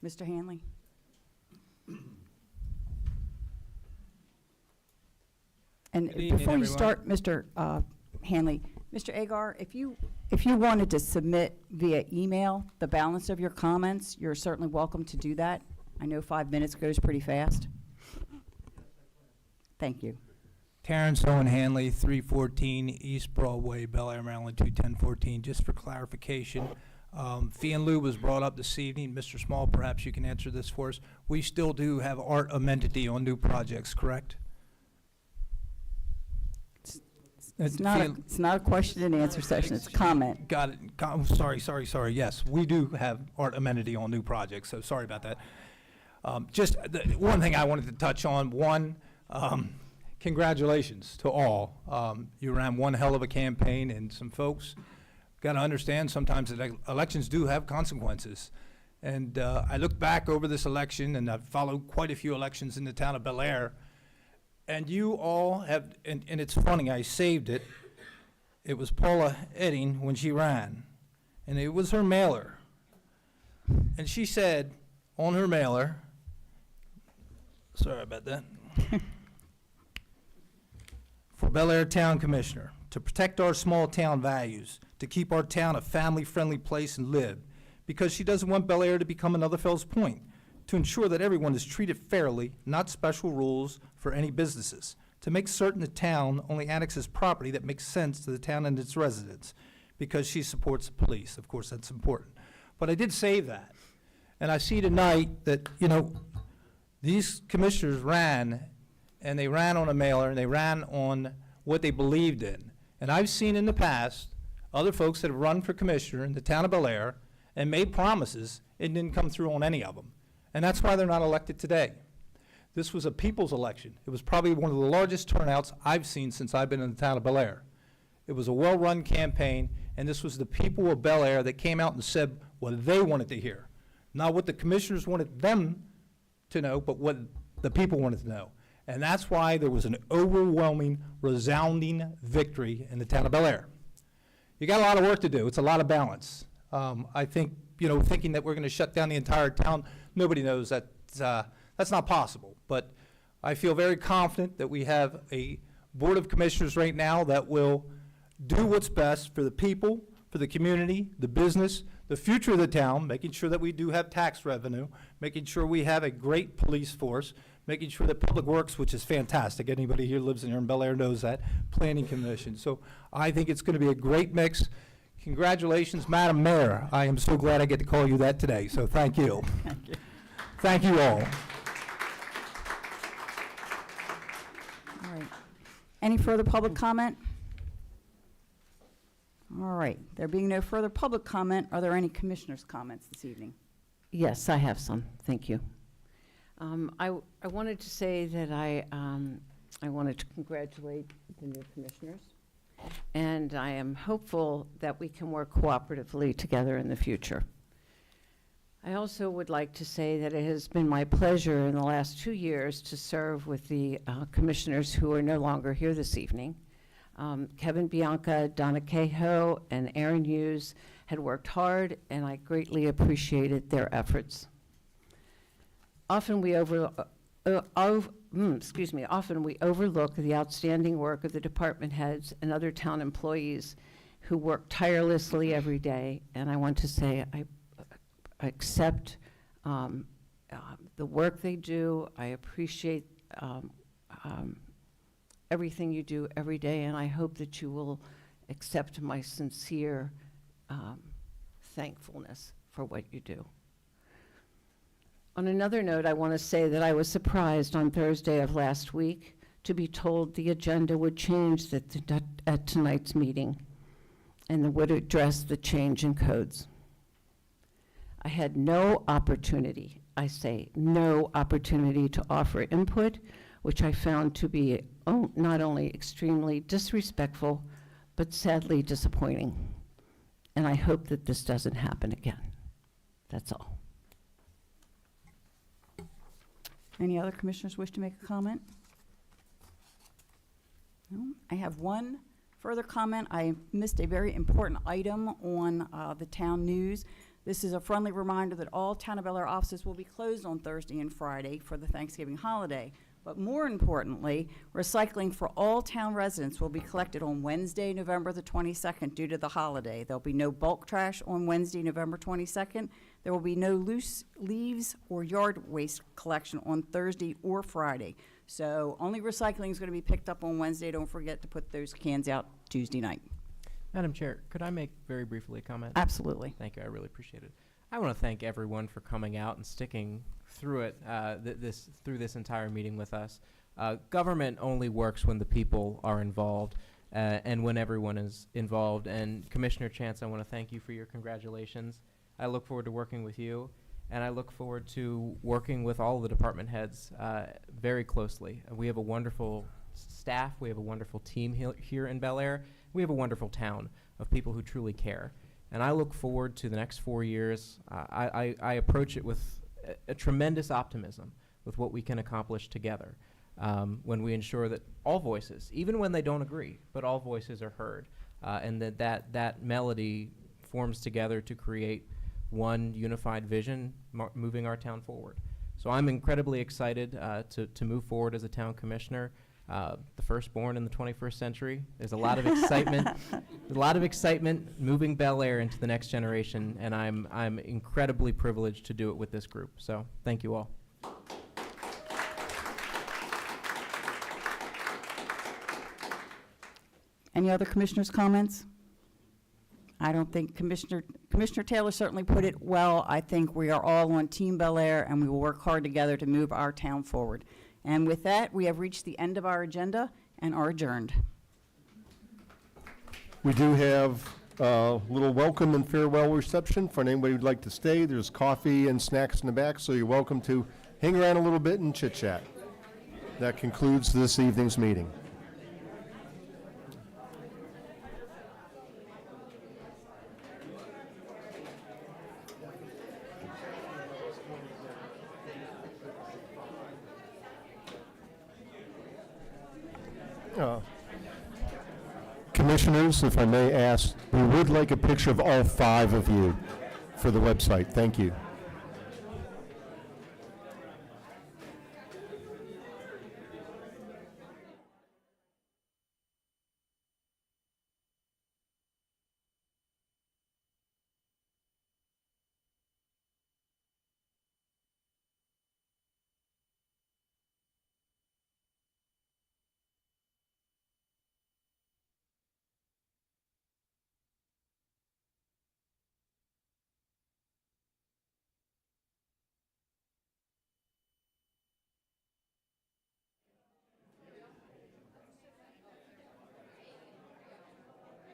Mr. Hanley? And Good evening, before you everyone. start, Mr. Hanley, Mr. Agar, if you wanted to submit via email the balance of your comments, you're certainly welcome to do that. I know 5 minutes goes pretty fast. Thank you. Terrence Owen Hanley, 314 East Broadway, Bel Air, Maryland, 21014. Just for clarification, fee in lieu was brought up this evening. Mr. Small, perhaps you can answer this for us. We still do have art amenity on new projects, correct? It's not a question and answer session, it's a comment. Got it. Sorry. Yes, we do have art amenity on new projects, so sorry about that. Just one thing I wanted to touch on. One, congratulations to all. You ran one hell of a campaign, and some folks got to understand sometimes that elections do have consequences. And I look back over this election, and I've followed quite a few elections in the town of Bel Air, and you all have, and it's funny, I saved it. It was Paula Edding when she ran, and it was her mailer. And she said on her mailer, sorry about that, for Bel Air Town Commissioner, to protect our small town values, to keep our town a family-friendly place and live, because she doesn't want Bel Air to become another Fells Point, to ensure that everyone is treated fairly, not special rules for any businesses, to make certain the town only annexes property that makes sense to the town and its residents, because she supports the police. Of course, that's important. But I did say that. And I see tonight that, these commissioners ran, and they ran on a mailer, and they ran on what they believed in. And I've seen in the past other folks that have run for commissioner in the town of Bel Air and made promises and didn't come through on any of them. And that's why they're not elected today. This was a people's election. It was probably one of the largest turnouts I've seen since I've been in the town of Bel Air. It was a well-run campaign, and this was the people of Bel Air that came out and said what they wanted to hear. Not what the commissioners wanted them to know, but what the people wanted to know. And that's why there was an overwhelming, resounding victory in the town of Bel Air. You got a lot of work to do. It's a lot of balance. I think, thinking that we're going to shut down the entire town, nobody knows that that's not possible. But I feel very confident that we have a board of commissioners right now that will do what's best for the people, for the community, the business, the future of the town, making sure that we do have tax revenue, making sure we have a great police force, making sure that Public Works, which is fantastic, anybody here lives in here in Bel Air knows that, Planning Commission. So I think it's going to be a great mix. Congratulations, Madam Mayor. I am so glad I get to call you that today, so thank you. Thank you all. All right. Any further public comment? All right. There being no further public comment, are there any commissioners' comments this evening? Yes, I have some. Thank you. I wanted to say that I wanted to congratulate the new commissioners, and I am hopeful that we can work cooperatively together in the future. I also would like to say that it has been my pleasure in the last 2 years to serve with the commissioners who are no longer here this evening. Kevin Bianca, Donna Cahoe, and Aaron Hughes had worked hard, and I greatly appreciated their efforts. Often we overlook the outstanding work of the department heads and other town employees who work tirelessly every day, and I want to say I accept the work they do. I appreciate everything you do every day, and I hope that you will accept my sincere thankfulness for what you do. On another note, I want to say that I was surprised on Thursday of last week to be told the agenda would change at tonight's meeting and would address the change in codes. I had no opportunity, I say no opportunity, to offer input, which I found to be not only extremely disrespectful, but sadly disappointing. And I hope that this doesn't happen again. That's all. Any other commissioners wish to make a comment? No? I have one further comment. I missed a very important item on the town news. This is a friendly reminder that all Town of Bel Air offices will be closed on Thursday and Friday for the Thanksgiving holiday. But more importantly, recycling for all town residents will be collected on Wednesday, November the 22nd due to the holiday. There'll be no bulk trash on Wednesday, November 22nd. There will be no loose leaves or yard waste collection on Thursday or Friday. So only recycling is going to be picked up on Wednesday. Don't forget to put those cans out Tuesday night. Madam Chair, could I make very briefly a comment? Absolutely. Thank you. I really appreciate it. I want to thank everyone for coming out and sticking through it, through this entire meeting with us. Government only works when the people are involved and when everyone is involved. And Commissioner Chance, I want to thank you for your congratulations. I look forward to working with you, and I look forward to working with all of the department heads very closely. We have a wonderful staff. We have a wonderful team here in Bel Air. We have a wonderful town of people who truly care. And I look forward to the next 4 years. I approach it with a tremendous optimism with what we can accomplish together when we ensure that all voices, even when they don't agree, but all voices are heard, and that melody forms together to create one unified vision moving our town forward. So I'm incredibly excited to move forward as a town commissioner. The firstborn in the 21st century. There's a lot of excitement. There's a lot of excitement moving Bel Air into the next generation, and I'm incredibly privileged to do it with this group. So thank you all. Any other commissioners' comments? I don't think Commissioner Taylor certainly put it well. I think we are all on Team Bel Air, and we will work hard together to move our town forward. And with that, we have reached the end of our agenda and are adjourned. We do have a little welcome and farewell reception for anybody who'd like to stay. There's coffee and snacks in the back, so you're welcome to hang around a little bit and chit-chat. That concludes this evening's meeting. Commissioners, if I may ask, we would like a picture of all 5 of you for the website. Thank you.